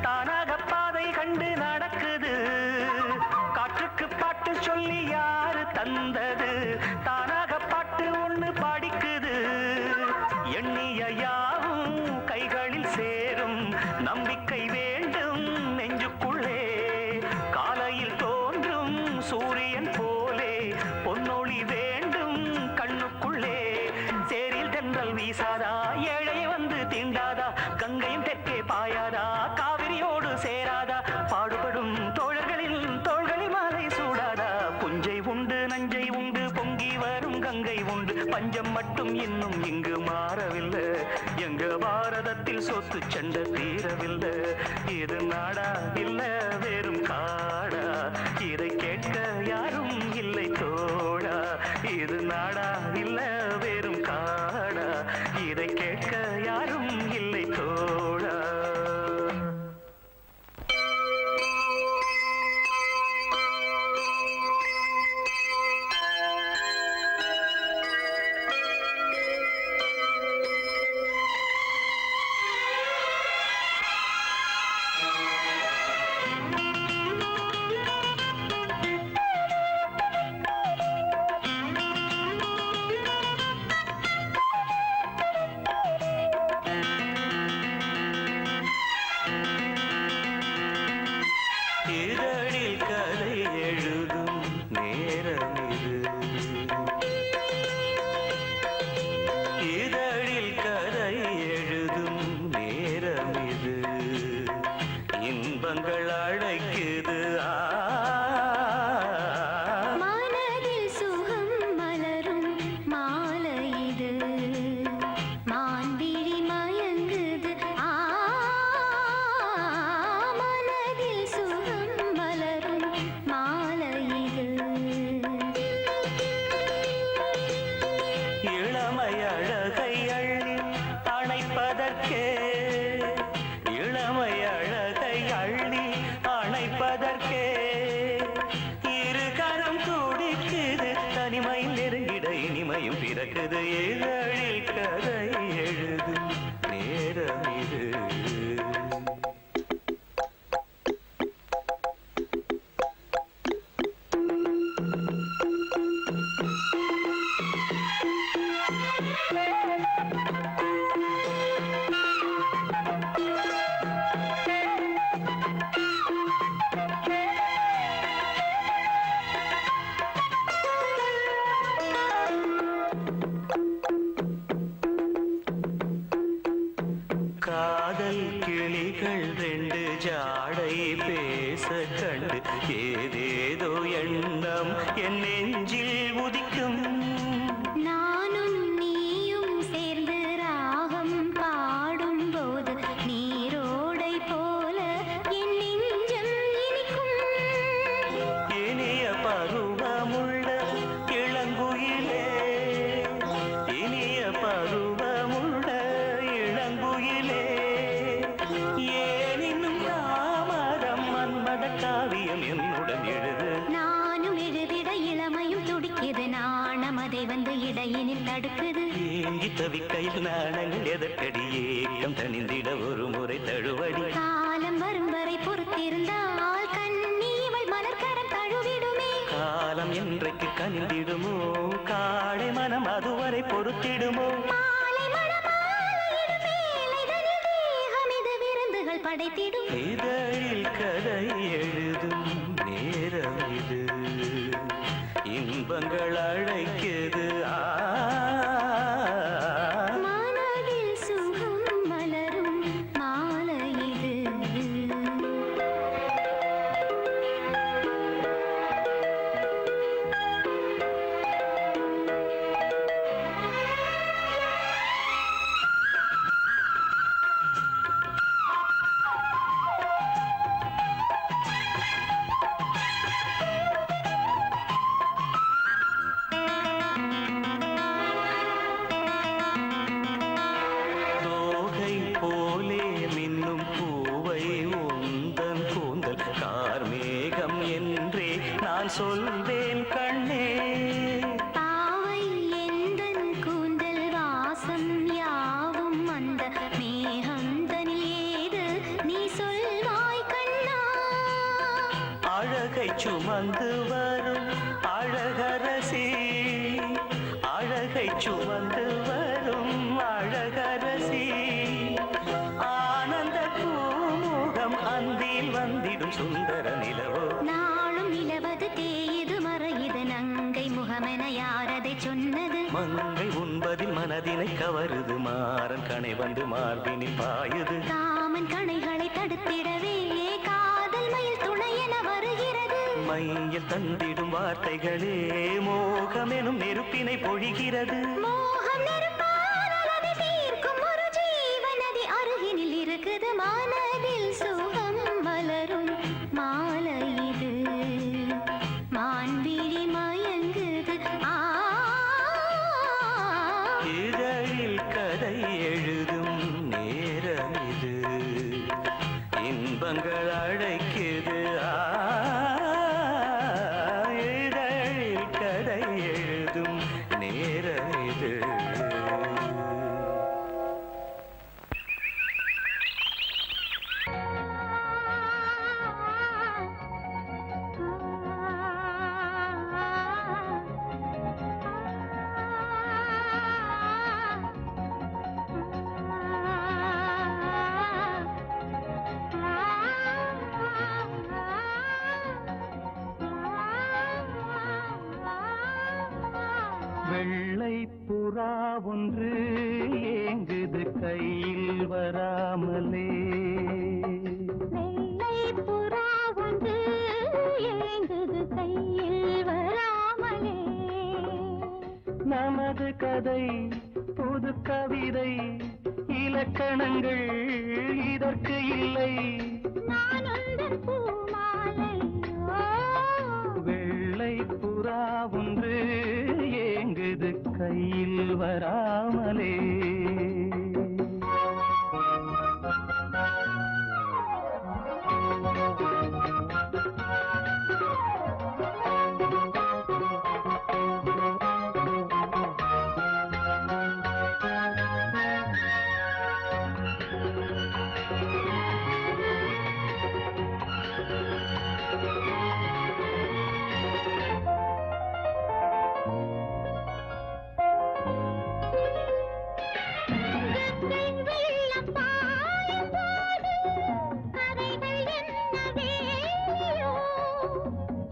தானாக பாதை கண்டு நடக்குது. காற்றுக்கு பாட்டு சொல்லி யாரு தந்தது? தானாக பாட்டு ஒண்ணு படிக்குது. எண்ணிய யாவும் கைகளில் சேரும், நம்பிக்கை வேண்டும் நெஞ்சுக்குள்ளே. காலையில் தோன்றும் சூரியன் போலே பொன்னொளி வேண்டும் கண்ணுக்குள்ளே. சேரில் தென்றல் வீசாதா, ஏழை வந்து தீண்டாதா, கங்கையும் தெற்கே பாயாதா, காவிரியோடு சேராதா, பாடுபடும் தோழர்களில் தோள்களில் மாலை சூடாதா. புஞ்சை உண்டு நஞ்சை உண்டு பொங்கி வரும் கங்கை உண்டு, பஞ்சம் மட்டும் இன்னும் இங்கு மாறவில்லை. எங்க பாரதத்தில் சொத்து சண்டை தீரவில்லை. இது நாடா இல்ல வெறும் காடா? இதை கேட்க யாரும் இல்லை தோழா. இது நாடா இல்ல வெறும் காடா? இதை கேட்க யாரும் இல்லை தோழா. இதழில் கதை எழுதும் நேரம் இது. இதழில் கதை எழுதும் நேரம் இது. இன்பங்கள் அழைக்குது. மனதில் சுகம் மலரும் மாலை இது. மான்விழி மயங்குது. மனதில் சுகம் மலரும் மாலை இது. இளமை அழகை அள்ளி அணைப்பதற்கே, இளமை அழகை அள்ளி அணைப்பதற்கே இரு கரம் துடிக்குது. தனிமையில் நெருங்கிட இனிமையும் பிறக்குது. இதழில் கதை எழுதும் நேரம் இது. காதல் கிளிகள் ரெண்டு ஜாடை பேச கண்டு ஏதேதோ எண்ணம் என் நெஞ்சில் உதிக்கும். நானும் நீயும் சேர்ந்து ராகம் பாடும்போது நீரோடை போல என் நெஞ்சம் இனிக்கும். இனிய பருவமுள்ள இளங்குயிலே, இனிய பருவமுள்ள இளங்குயிலே, ஏன் இன்னும் தாமதம்? மன்மத காவியம் என்னுடன் எழுது. நானும் எழுதிட இளமையும் துடிக்குது. நாணம் அதை வந்து இடையினில் தடுக்குது. ஏங்கி தவிக்கையில் நாணங்கள் எதற்கடி? ஏக்கம் தணிந்திட ஒரு முறை தழுவடி. காலம் வரும் வரை பொறுத்திருந்தால் கண்ணீவள் மலர்கரம் தழுவிடுமே. காலம் என்றைக்கு கனிந்திடுமோ? காடை மனம் அதுவரை பொறுத்திடுமோ? மாலை மணமாலையிடும் வேளைதனில் தேகம் இது விருந்துகள் படைத்திடும். இதழில் கதை எழுதும் நேரம் இது. இன்பங்கள் அழைக்குது. மனதில் சுகம் மலரும் மாலை இது. சுமந்து வரும் அழகரசி, அழகை சுமந்து வரும் அழகரசி, ஆனந்த பூமுகம் அந்தில் வந்திடும் சுந்தர நிலவோ. நாளும் நிலவது தேயுது மறையுது நங்கை முகமென யாரதை சொன்னது? மங்கை உண்பதில் மனதினை கவருது, மாறன் கணை வந்து மார்பினில் பாயுது. காமன் கணைகளை தடுத்திடவே காதல் மயில் துணை என வருகிறது. மையில் தந்திடும் வார்த்தைகளே மோகமெனும் நெருப்பினை பொழிகிறது. மோகம் நெருப்பானதை தீர்க்கும் ஒரு ஜீவநதி அருகினில் இருக்குது. மனதில் சுகம் மலரும் மாலை இது, மான்விழி மயங்குது. இதழில் கதை எழுதும் நேரம் இது, இன்பங்கள் அழைக்குது. இதழில் கதை எழுதும் நேரம் இது. வெள்ளை புறா ஒன்று ஏங்குது கையில் வராமலே, வெள்ளை புறா ஒன்று ஏங்குது கையில் வராமலே. நமது கதை புது கவிதை, இலக்கணங்கள் இதற்கு இல்லை. நான் உந்தன் பூமாலையோ. வெள்ளை புறா ஒன்று ஏங்குது கையில் வராமலே.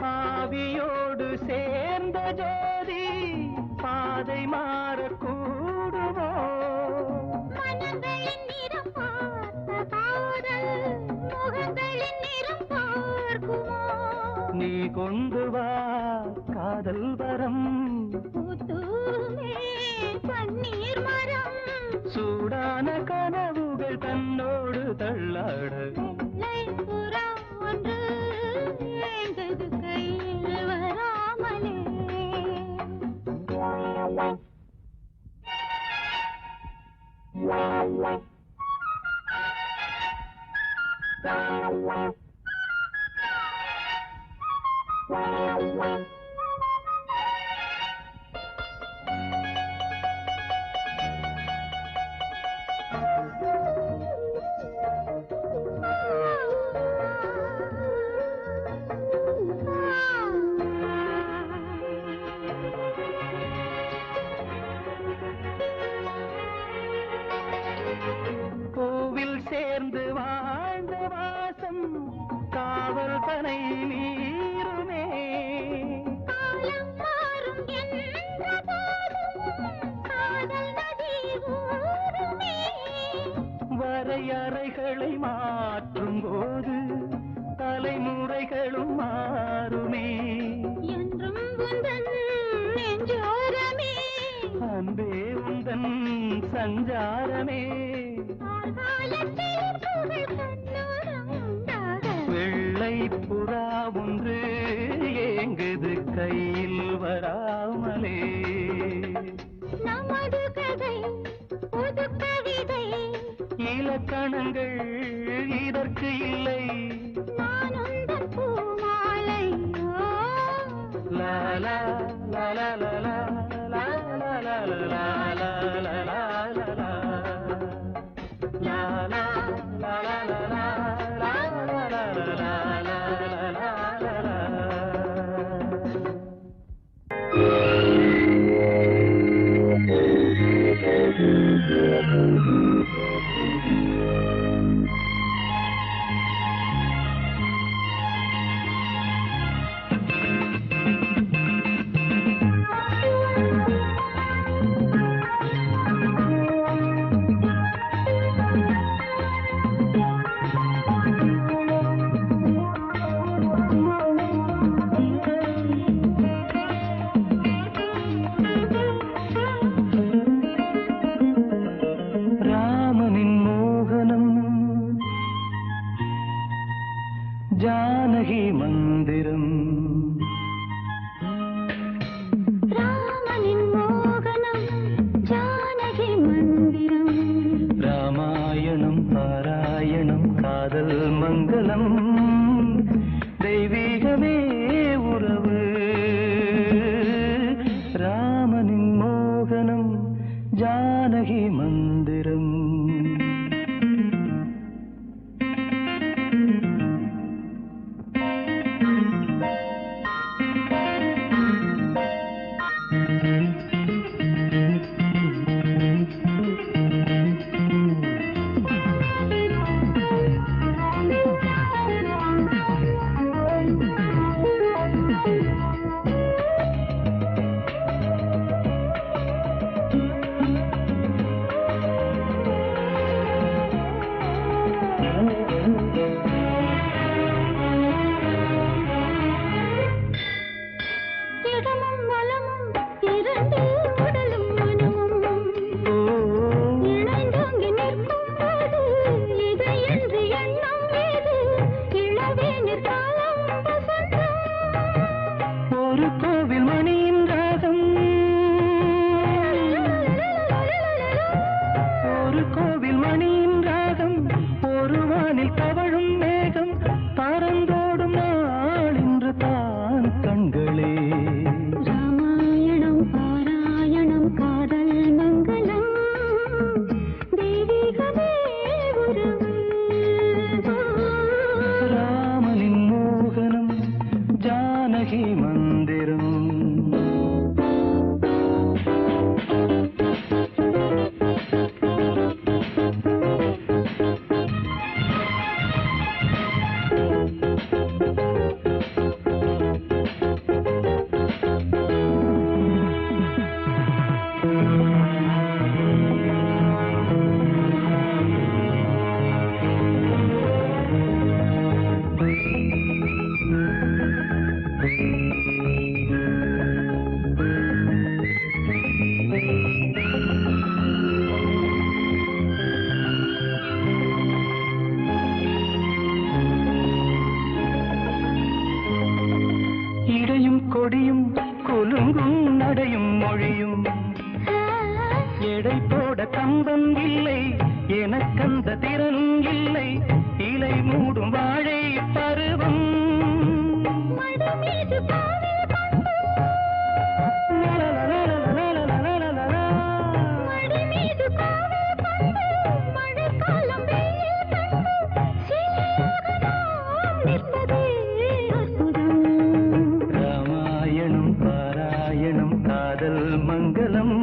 ஆவியோடு சேர்ந்த ஜோதி பாதை மாறக்கூடுமோ? மனங்களின் நிறம் பார்த்த காதல் முகங்களின் நிறம் பார்க்குமோ? நீ கொண்டு வா காதல் வரம், பூத்தூமே பன்னீர் மரம், சூடான கனவுகள் தன்னோடு தள்ளாட. வெள்ளை புறா ஒன்று ஏங்குது கையில் வராமலே. பூவில் சேர்ந்து வாழ்ந்த வாசம் காவல் தனை மீறுமே. காலம் மாறும் என்ற போதும் காதல் நதி ஊறுமே. வரையறைகளை மாற்றும் போது தலைமுறைகளும் மாறுமே. என்றும் உந்தன் நெஞ்சோரமே, அன்பே உந்தன் சஞ்சாரமே. காலத்தில் புகழ் கண்ணோரம் உண்டாக. வெள்ளை புறா ஒன்று ஏங்குது கையில் வராமலே. நமது கதை புது கவிதை, இலக்கணங்கள் இதற்கு இல்லை. நான் உந்தன் பூமாலையோ. லா லா லா லா லா லா லா லா லா லா லா லா லா லா லா. La la la la la la la la la la la la la la la. மங்களம் தெய்வீகமே உறவு ராமனின் மோகனம் ஜானகி மந்திரம் இடமும் வலமும் இரண்டு உடலும் மனமும் இணைந்தோங்கி நிற்கும் போது இது என்று எண்ணம் ஏது இளவேனிற் காலம் வசந்தம் ஒரு கோவில் மணியின் ராகம் ஒரு கோவில் மணியின் ராகம் ஒரு வானில் தவழும் மேகம் பறந்தோடும் நாள் இன்று தான் கண்களே ராமாயணம் பாராயணம் காதல் மங்களம் தெய்வீகமே உறவு ராமனின் மோகனம் ஜானகி மந்திரம் இடையும் கொடியும் குலுங்கும் நடையும் மொழியும் எடை போட கம்பம் இல்லை எனக்கந்த திறனும் இல்லை இலை மூடும் வாழை பருவம் மடி மீது பாவை கொண்டு மடி மீது பாவை கொண்டு மழைக்காலம் வெயில் கண்டு சீயாக நாம் நிற்பதே அற்புதம் ராமாயணம் பாராயணம் காதல் மங்களம்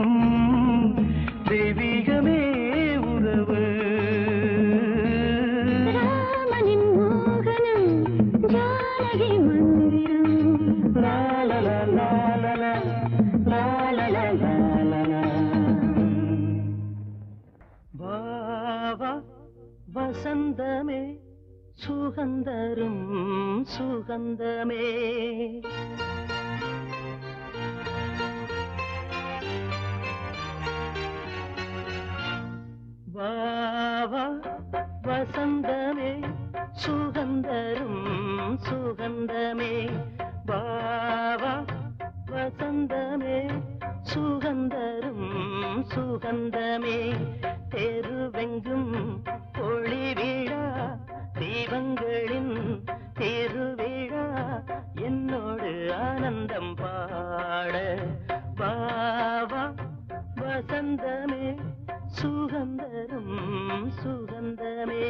தெய்வீகமே உறவு ராமனின் மோகனம் ஜானகி மந்திரம் லாலலா லாலலா லாலலா லாலலா வா வா வசந்தமே சுகந்தரும் சுகந்தமே வா வா வசந்தமே சுகந்தரும் சுகந்தமே வா வா வசந்தமே சுகந்தரும் சுகந்தமே தெருவெங்கும் ஒளி விழா தீபங்களின் திருவிழா என்னோடு ஆனந்தம் பாட வா வா வசந்தமே சுகந்தரும் சுகந்தமே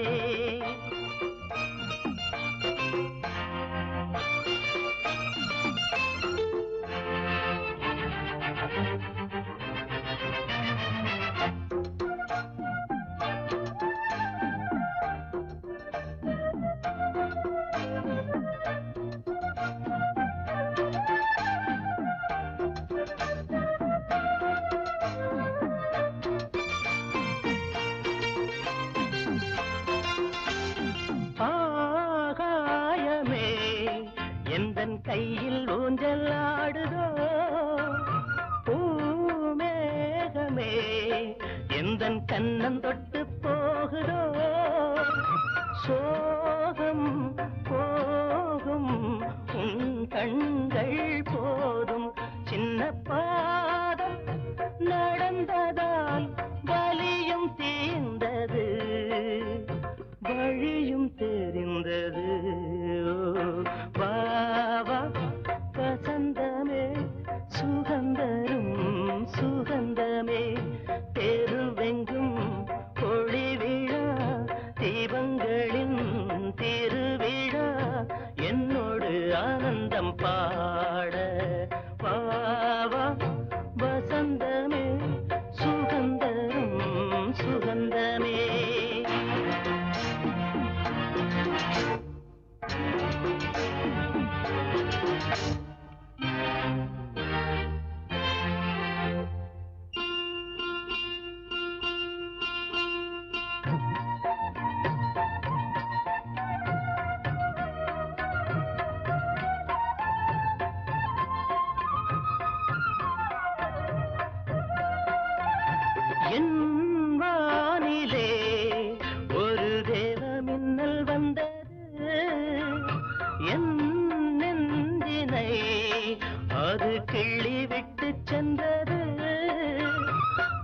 ஆகாயமே எந்தன் கையில் ஊஞ்சல் ஆடுதோ பூமேகமே எந்தன் கண்ணன் தொட்டு போகுதோ சோகம் போகும் உன் கண்கள் போதும் சின்ன பாதம் நடந்ததால் வலியும் தீர்ந்தது வழியும் தெரிந்தது வசந்தமே. என் வானிலே ஒரு தேவ மின்னல் வந்தது, என் நெஞ்சினை அது கிள்ளி விட்டு சென்றது.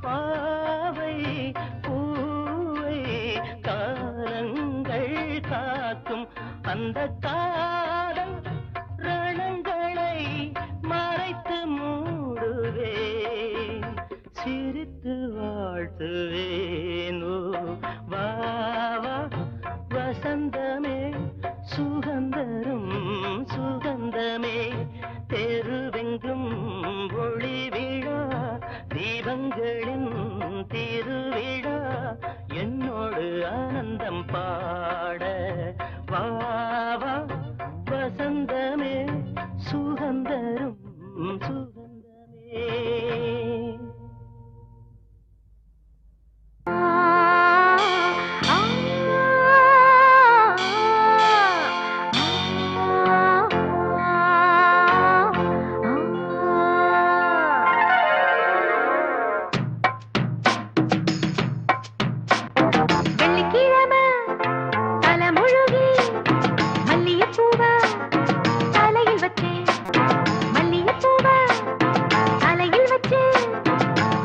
பாவை பூவை காலங்கள் காக்கும் அந்த காதல் ரணங்களை மறைத்து மூடுவேன், சிரித்து வாழ்த்துவேனோ. வா வா வசந்தமே, சுகந்தரும் சுகந்தமே, தெருவெங்கும் ஒளி விழா, தீபங்களின் திருவிழா, என்னோடு ஆனந்தம் பாட. வா வா வசந்தமே, சுகந்தரும் சுகந்தமே. வெள்ளிக்கிழமை தலைமுழுகி மல்லிகைப்பூவை தலையில் வச்சு, மல்லிகைப்பூவை தலையில் வச்சு,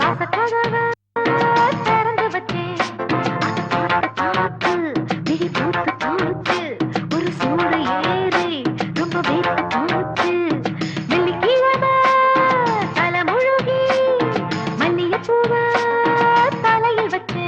வாசக்கதவை திறந்து வச்சு, அதை பார்த்து விழி பூத்து போச்சு, ஒரு சூடு ஏறி ரொம்ப வேத்து போச்சு. வெள்ளிக்கிழமை தலைமுழுகி மல்லிகைப்பூவை தலையில் வச்சு.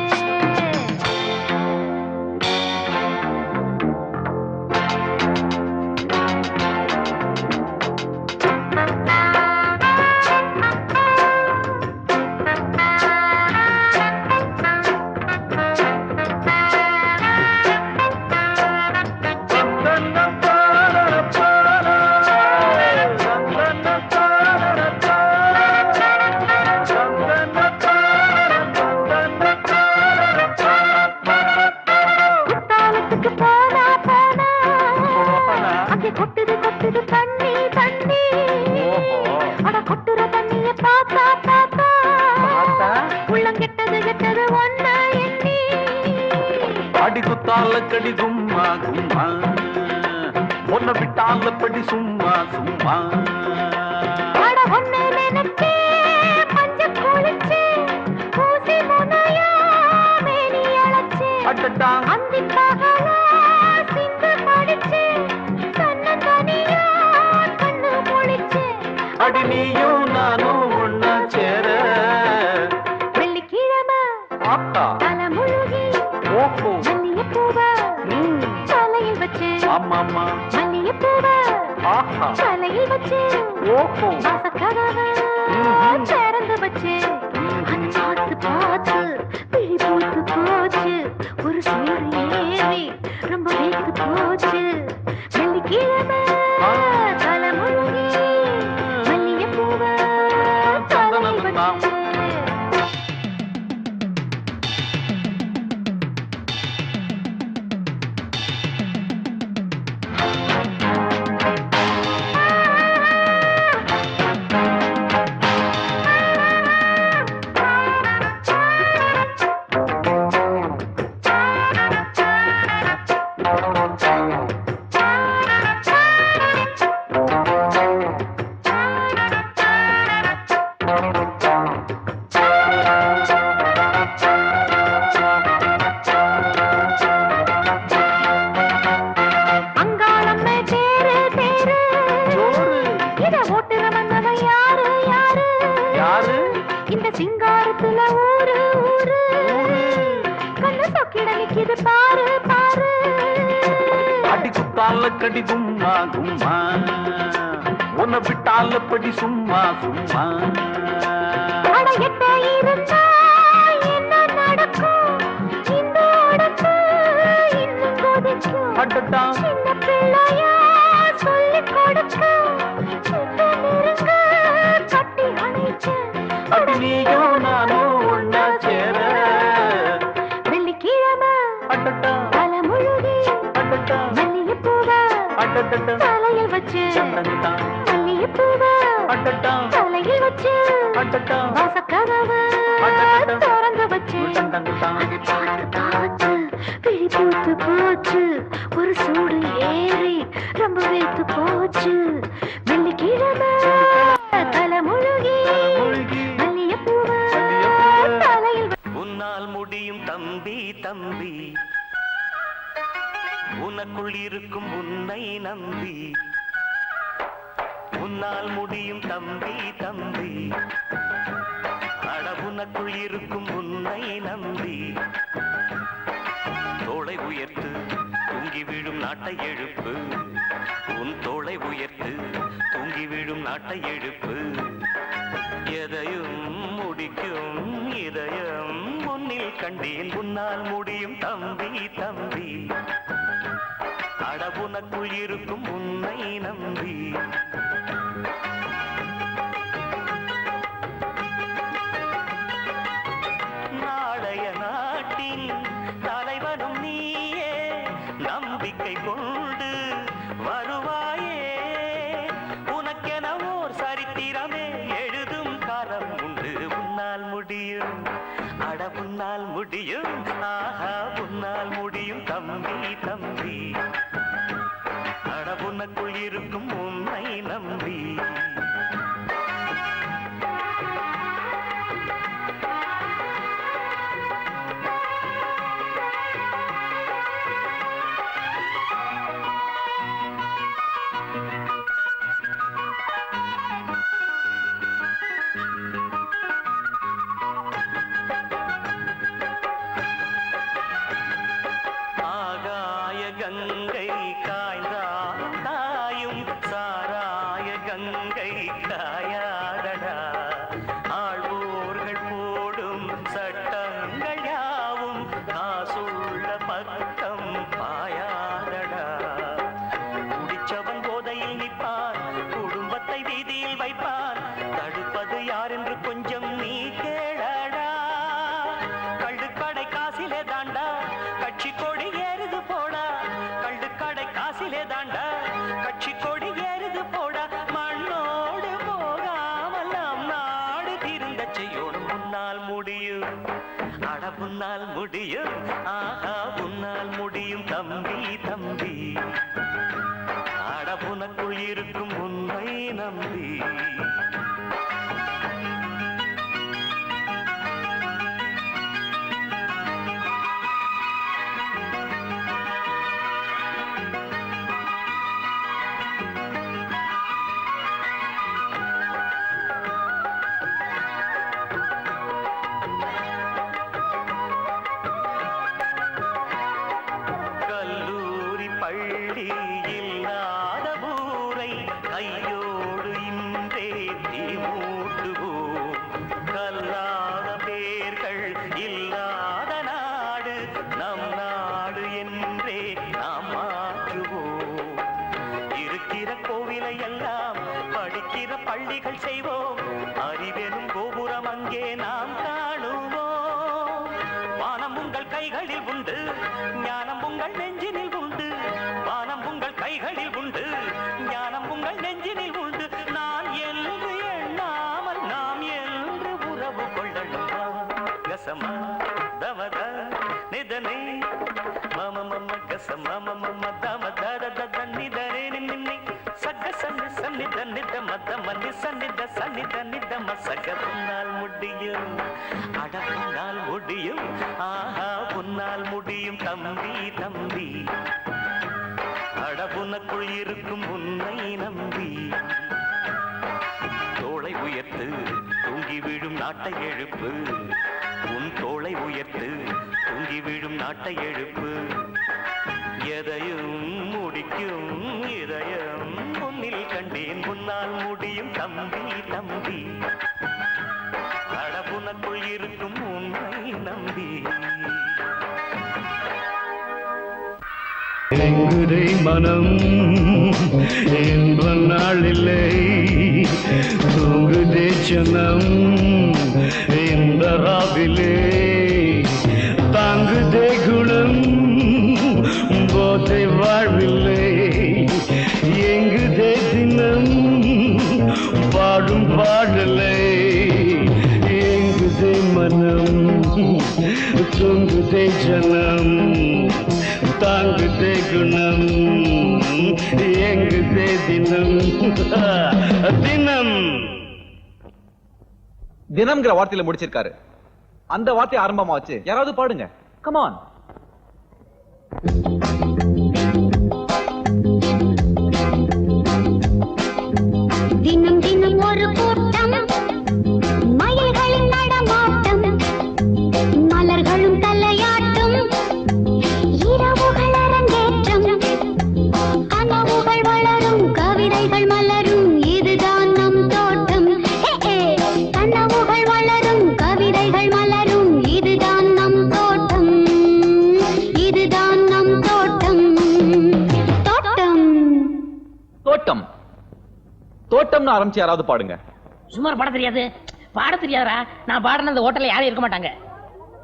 குத்தாலத்துக்கு போனா போனா அங்கே கொட்டுது கொட்டுது தண்ணி தண்ணி, அட கொட்டுற தண்ணிய பார்த்தா பார்த்தா உள்ளம் கெட்டது கெட்டது ஒன்ன எண்ணி. அடி குத்தால கடி சும்மா சும்மா, ஒன்ன விட்டால படி சும்மா சும்மா. அட ஒன்ன நினைச்சே மஞ்ச குளிச்சு, ஊசி முனையா மேனி அழைச்சு, அடடா அந்தி பகலா சிந்து படிச்சு, தன்னந்தனியா கண்ணு முழிச்சு. அடி நீயும் நானும் ஒன்னா சேர. வெள்ளிக்கிழமை ஆத்தா தலைமுழுகி ஓஹோ மல்லிகைப்பூவை தலையில் வச்சு, ஆமாமா மல்லிகைப்பூவை ஆஹா தலையில் வச்சு, ஓஹோ வாசக்கதவை திறந்து வச்சு, அதை பார்த்து பார்த்து விழி பூத்து போச்சு, ஒரு சூடு ஏறி ரொம்ப வேத்து போச்சு. வெள்ளிக்கிழமை தலைமுழுகி மல்லிகைப்பூவை தலையில் வச்சு. சிங்காரத்துல ஊரு ஊரு கண்ணு சொக்கிட நிக்குது பாரு பாரு. அடி குத்தால கடி கும்மா கும்மா, உன்னை விட்டால படி சும்மா சும்மா. அட எட்ட இருந்தா என்ன நடக்கும், தலையில் வச்சு மல்லிகைப்பூவ தலையில் வச்சு வாசக்கதவு திறந்து வச்சு பிழி பூத்து போச்சு ஒரு சூடு ஏறி ரொம்ப வைத்து போச்சு வெள்ளிக்கிழமை தலை முழுகி மல்லிகைப்பூவ தலையில் உன்னால் முடியும் தம்பி தம்பி உனக்குள் இருக்கும் உன்னை நம்பி உன்னால் முடியும் தம்பி தம்பி அட உனக்குள் இருக்கும் உன்னை நம்பி தோளை உயர்த்து தூங்கி விழும் நாட்டை எழுப்பு உன் தோளை உயர்த்து தூங்கி விழும் நாட்டை எழுப்பு எதையும் முடிக்கும் இதயம் முன்னில் கண்டேன் உன்னால் முடியும் தம்பி தம்பி அட உனக்குள் இருக்கும் உன்னை நம்பி நாளைய நாட்டின் தலைவனும் நீயே நம்பிக்கை கொண்டு வருவாயே உனக்கென ஓர் சரித்திரமே எழுதும் காலம் உண்டு உன்னால் முடியும் அட உன்னால் முடியும் ஆஹா உன்னால் முடியும் தம்பி தம்பி அட உனக்குள் இருக்கும் உன்னை நம்பி கங்கை காய்ந்தாலும் காயும் சாராய கங்கை காயாதடா ஆழ்வோர்கள் போடும் சட்டங்கள் யாவும் காசுள்ள பக்கம் பாயாதடா குடிச்சவன் போதையில் நிற்பான் குடும்பத்தை வீதியில் வைப்பான் தடுப்பது யார் என்று கொஞ்சம் நீ கேளடா கள்ளுக்கடை காசிலே தாண்டா கட்சி கொடி ஏறுது போடா கள்ளுக்கடை காசிலே தாண்டா கட்சி கொடி ஏறுது போடா மண்ணோடு போகாமல் நம் நாடு திருந்த செய்யணும் உன்னால் முடியும் அட உன்னால் முடியும் ஆஹா உன்னால் முடியும் தம்பி தம்பி அட உனக்குள் இருக்கும் உன்னை நம்பி பள்ளி இல்லாத ஊரை கையோடு இன்றே தீ மூட்டுவோம் கல்லாத பேர்கள் இல்லாத நாடு நம் நாடு என்றே நாம் மாற்றுவோம் இருக்கிற கோவிலை எல்லாம் படிக்கிற பள்ளிகள் செய்வோம் அறிவெனும் கோபுரம் அங்கே நாம் காணுவோம் வானம் உங்கள் கைகளில் உண்டு ஞானம் உங்கள் நெஞ்சினில் உண்டு வானம் உங்கள் கைகளில் உண்டு ஞானம் உங்கள் நெஞ்சினில் உண்டு நான் என்று எண்ணாமல் நாம் என்று உறவு கொள்ளணும் கசமா தமத நிதனே மம மம கசம மம தம தத தத நிதனே நின்னி சக சன்னி சன்னித நித மத மன்னி சன்னித சன்னித நித மசக உன்னால் முடியும் அட உன்னால் முடியும் ஆஹா உன்னால் முடியும் தம்பி தம்பி அட உனக்குள் இருக்கும் உன்னை நம்பி தோளை உயர்த்து தூங்கி விழும் நாட்டை எழுப்பு உன் தோளை உயர்த்து தூங்கி விழும் நாட்டை எழுப்பு எதையும் முடிக்கும் இதயம் முன்னில் கண்டேன் உன்னால் முடியும் தம்பி தம்பி அட உனக்குள் இருக்கும் உன்னை நம்பி எங்குதை மனம் என்ப நாளில்லை தூங்குதே சனம் இந்த ராவிலே தாங்குதே குணம் போதை வாழ்வில்லை தூங்குதே ஜனம் தாங்குதே குணம் எங்குதே தினம் தினம். தினம்ங்கிற வார்த்தையில முடிச்சிருக்காரு. அந்த வார்த்தை ஆரம்பமா வச்சு யாராவது பாடுங்க. கமான். தினம் தினம் ஒரு கூட்டம் மயில்களின் நடமாட்டம் மலர்களும் தலையாட்டும் இரவுகள் அரங்கேற்றம் கனவுகள் வளரும் கவிதைகள் மலரும் இதுதான் நம் தோட்டம். கனவுகள் வளரும் கவிதைகள் மலரும் இதுதான் நம் தோட்டம். இதுதான் நம் தோட்டம். தோட்டம் தோட்டம் தோட்டம்னு ஆரம்பிச்சு யாராவது பாடுங்க. சுமார் பாட தெரியாது. பாட தெரியாதா? நான் பாடின அந்த ஹோட்டல்ல யாரும் இருக்க மாட்டாங்க.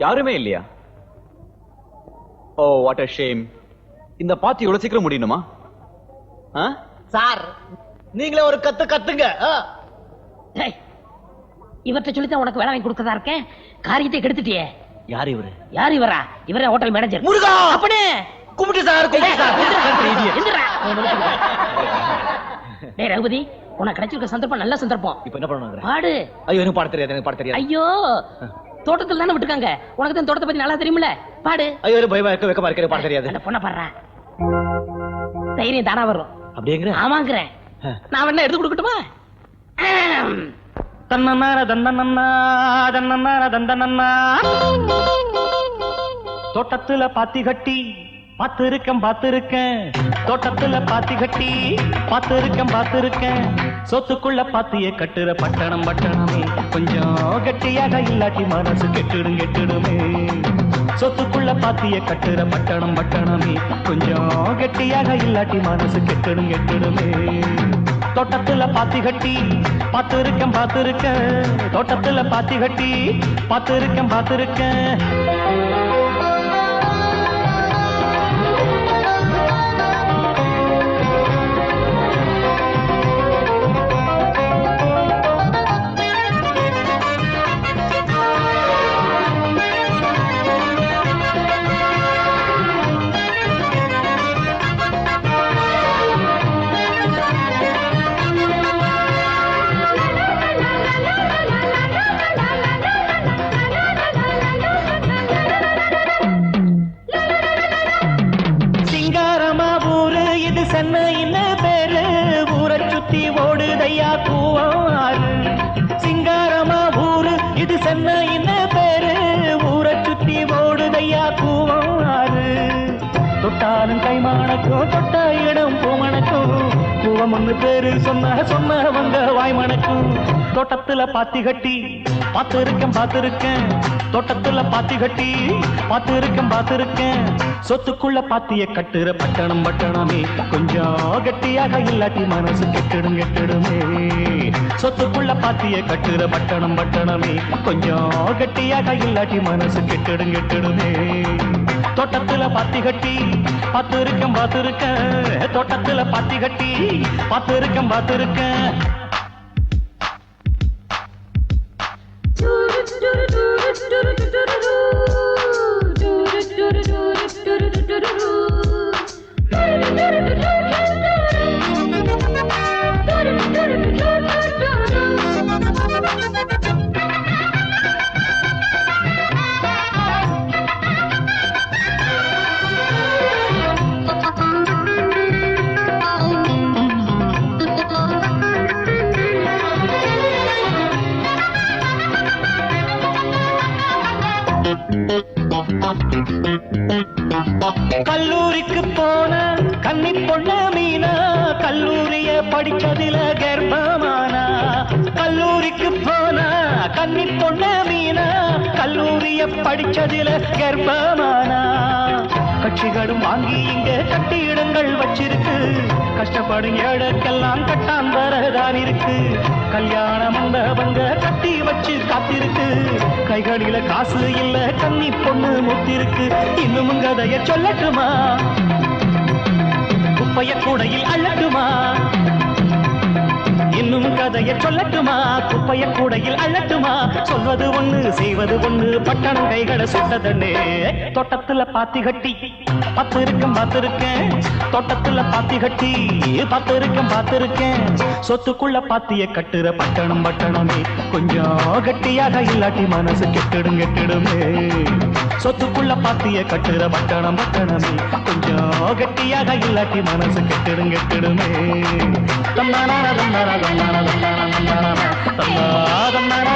யாருமே இல்லையா? Oh what a shame. இந்த பாட்டு இவ்வளவு சீக்கிரம் முடியணுமா? சார் நீங்களே ஒரு கத்துங்க. இவர்கிட்ட சொல்லித்தான் உனக்கு வேலை வாங்கி கொடுக்கறதா இருக்கேன். காரியத்தை கெடுத்துட்டியே. யார் இவரு? யார் இவரா? இவரே ஹோட்டல் மேனேஜர். முருகா அப்பனே கும்பிட்டு சார். டேய் ரகுபதி, உனக்கு கிடைச்சிருக்க சந்தர்ப்பம் நல்ல சந்தர்ப்பம். இப்ப என்ன பண்ணுங்க? பாடு. ஐயோ எனக்கு பாட தெரியாது. எனக்கு பாட தெரியாது. ஐயோ தோட்டத்துல தானே விட்டுருக்காங்க. உனக்கு தான் தோட்டத்தை பத்தி நல்லா தெரியுமில்ல. பாடு. ஐயோ பயமா இருக்க வெக்கமா இருக்க பாட தெரியாது. அந்த பொண்ணை பாடுறா. தைரியம் தானா வரும். அப்படிங்கிற? ஆமாங்கிறேன். நான் வேணா எடுத்து கொடுக்கட்டுமா? தன்னன்னார தந்தனன்னா தன்னன்னார தந்தனன்னா. தோட்டத்துல பாத்தி கட்டி பாத்திருக்கேன் தோட்டத்துல பாத்தி கட்டி பாத்திருக்கேன் சொத்துக்குள்ள பாத்திய கட்டுற பட்டணம் கொஞ்சம் கெட்டியாக இல்லாட்டி மனசு கெட்டுடுமே. சொத்துக்குள்ள பாத்திய கட்டுற பட்டணமே கொஞ்சம் கெட்டியாக இல்லாட்டி மனசு கெட்டுடுமே. தோட்டத்துல பாத்தி கட்டி பாத்திருக்கேன் தோட்டத்துல பாத்தி கட்டி பாத்திருக்கேன். சென்னையில பேரு ஊரை சுத்தி ஓடுதையா கூவாறு. சிங்காரமா ஊரு இது சென்னையில பேரு ஊரை சுத்தி ஓடுதையா கூவாறு. தொட்டாலும் கைமானக்கும் தொட்ட இடம் பூமணக்கும் கூவம் ஒண்ணு பேரு சொன்னவங்க வாய்மணக்கும். தோட்டத்துல பாத்தி கட்டி பாத்திருக்கேன் தோட்டத்துல பாத்தி கட்டி பாத்திருக்கேன் சொத்துக்குள்ள பாத்திய கட்டுற பட்டணமே கொஞ்சம் கெட்டியாக இல்லாட்டி மனசு கெட்டுடுமே. சொத்துக்குள்ள பாத்திய கட்டுற பட்டணமே கொஞ்சம் கெட்டியாக இல்லாட்டி மனசு கெட்டுடுமே. தோட்டத்துல பாத்தி கட்டி பாத்திருக்கேன் தோட்டத்துல பாத்தி கட்டி பாத்திருக்கேன். கல்லூரிக்கு போன கன்னி பொண்ண மீனா கல்லூரிய படிச்சதில கர்ப்பமானா. கல்லூரிக்கு போன கன்னி பொண்ண மீனா கல்லூரிய படிச்சதில கர்ப்பமானா. கட்சிகளும் வாங்கி இங்க கட்டிடங்கள் வச்சிருக்கு. கஷ்டப்படும் ஏழைக்கெல்லாம் கட்டாந்தரதான் இருக்கு. கல்யாண மண்டபங்க கட்டி வச்சு காத்திருக்கு. கைகளில காசு இல்ல கன்னி பொண்ணு முத்திருக்கு. இன்னும் கதைய சொல்லட்டுமா? குப்பைய கூடையில் அள்ளட்டுமா? இன்னும் கதையை சொல்லட்டுமா குப்பைய கூடையில் அள்ளட்டுமா சொல்வது ஒண்ணு செய்வது ஒண்ணு பட்டணம் கைகளை சுட்டதண்ணே தோட்டத்துல பாத்தி கட்டி பார்த்திருக்கேன் தோட்டத்துல பாத்தி கட்டி பார்த்திருக்கேன் சொத்துக்குள்ள பாத்திய கட்டுற பட்டணமே கொஞ்சம் கட்டியாக இல்லாட்டி மனசு கெட்டிடுமே சொத்துக்குள்ள பாத்திய கட்டுற பட்டணமே கொஞ்சம் கட்டியாக இல்லாட்டி மனசு கெட்டிடுமே தன்னானா தன்னானா தன்னானா தன்னானா தன்னானா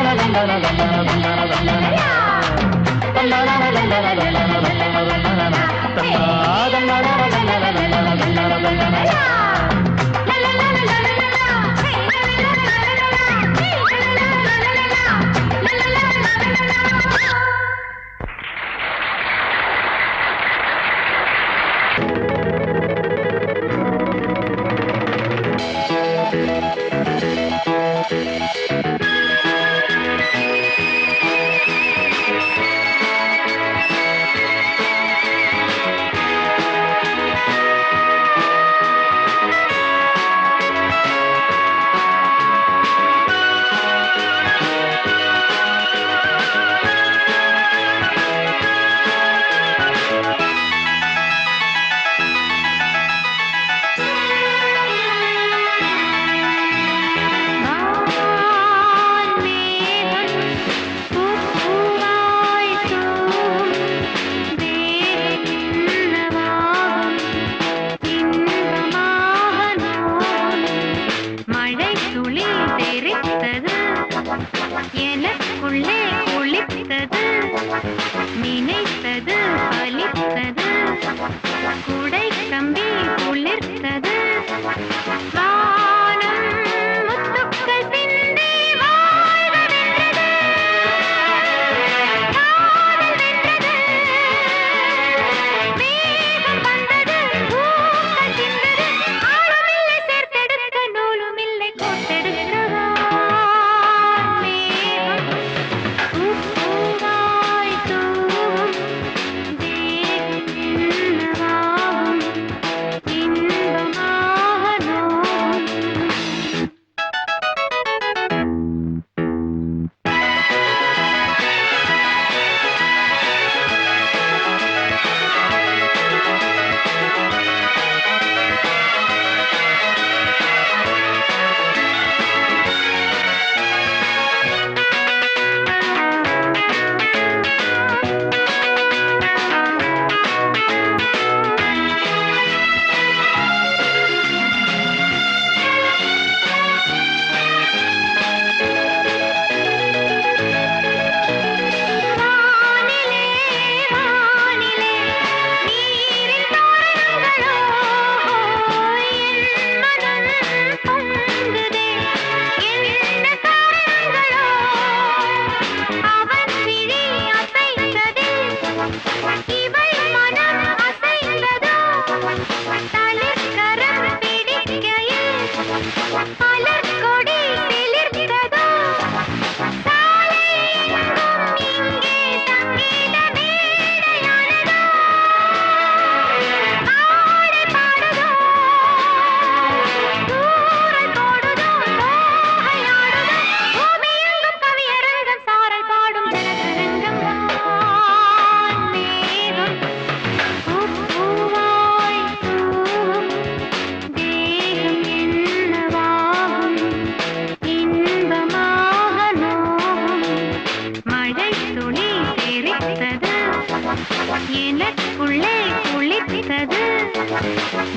எனக்குள்ளே குளித்தது,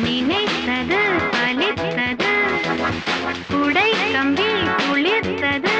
நினைத்தது பலித்தது, குடை கம்பி குளிர்த்தது.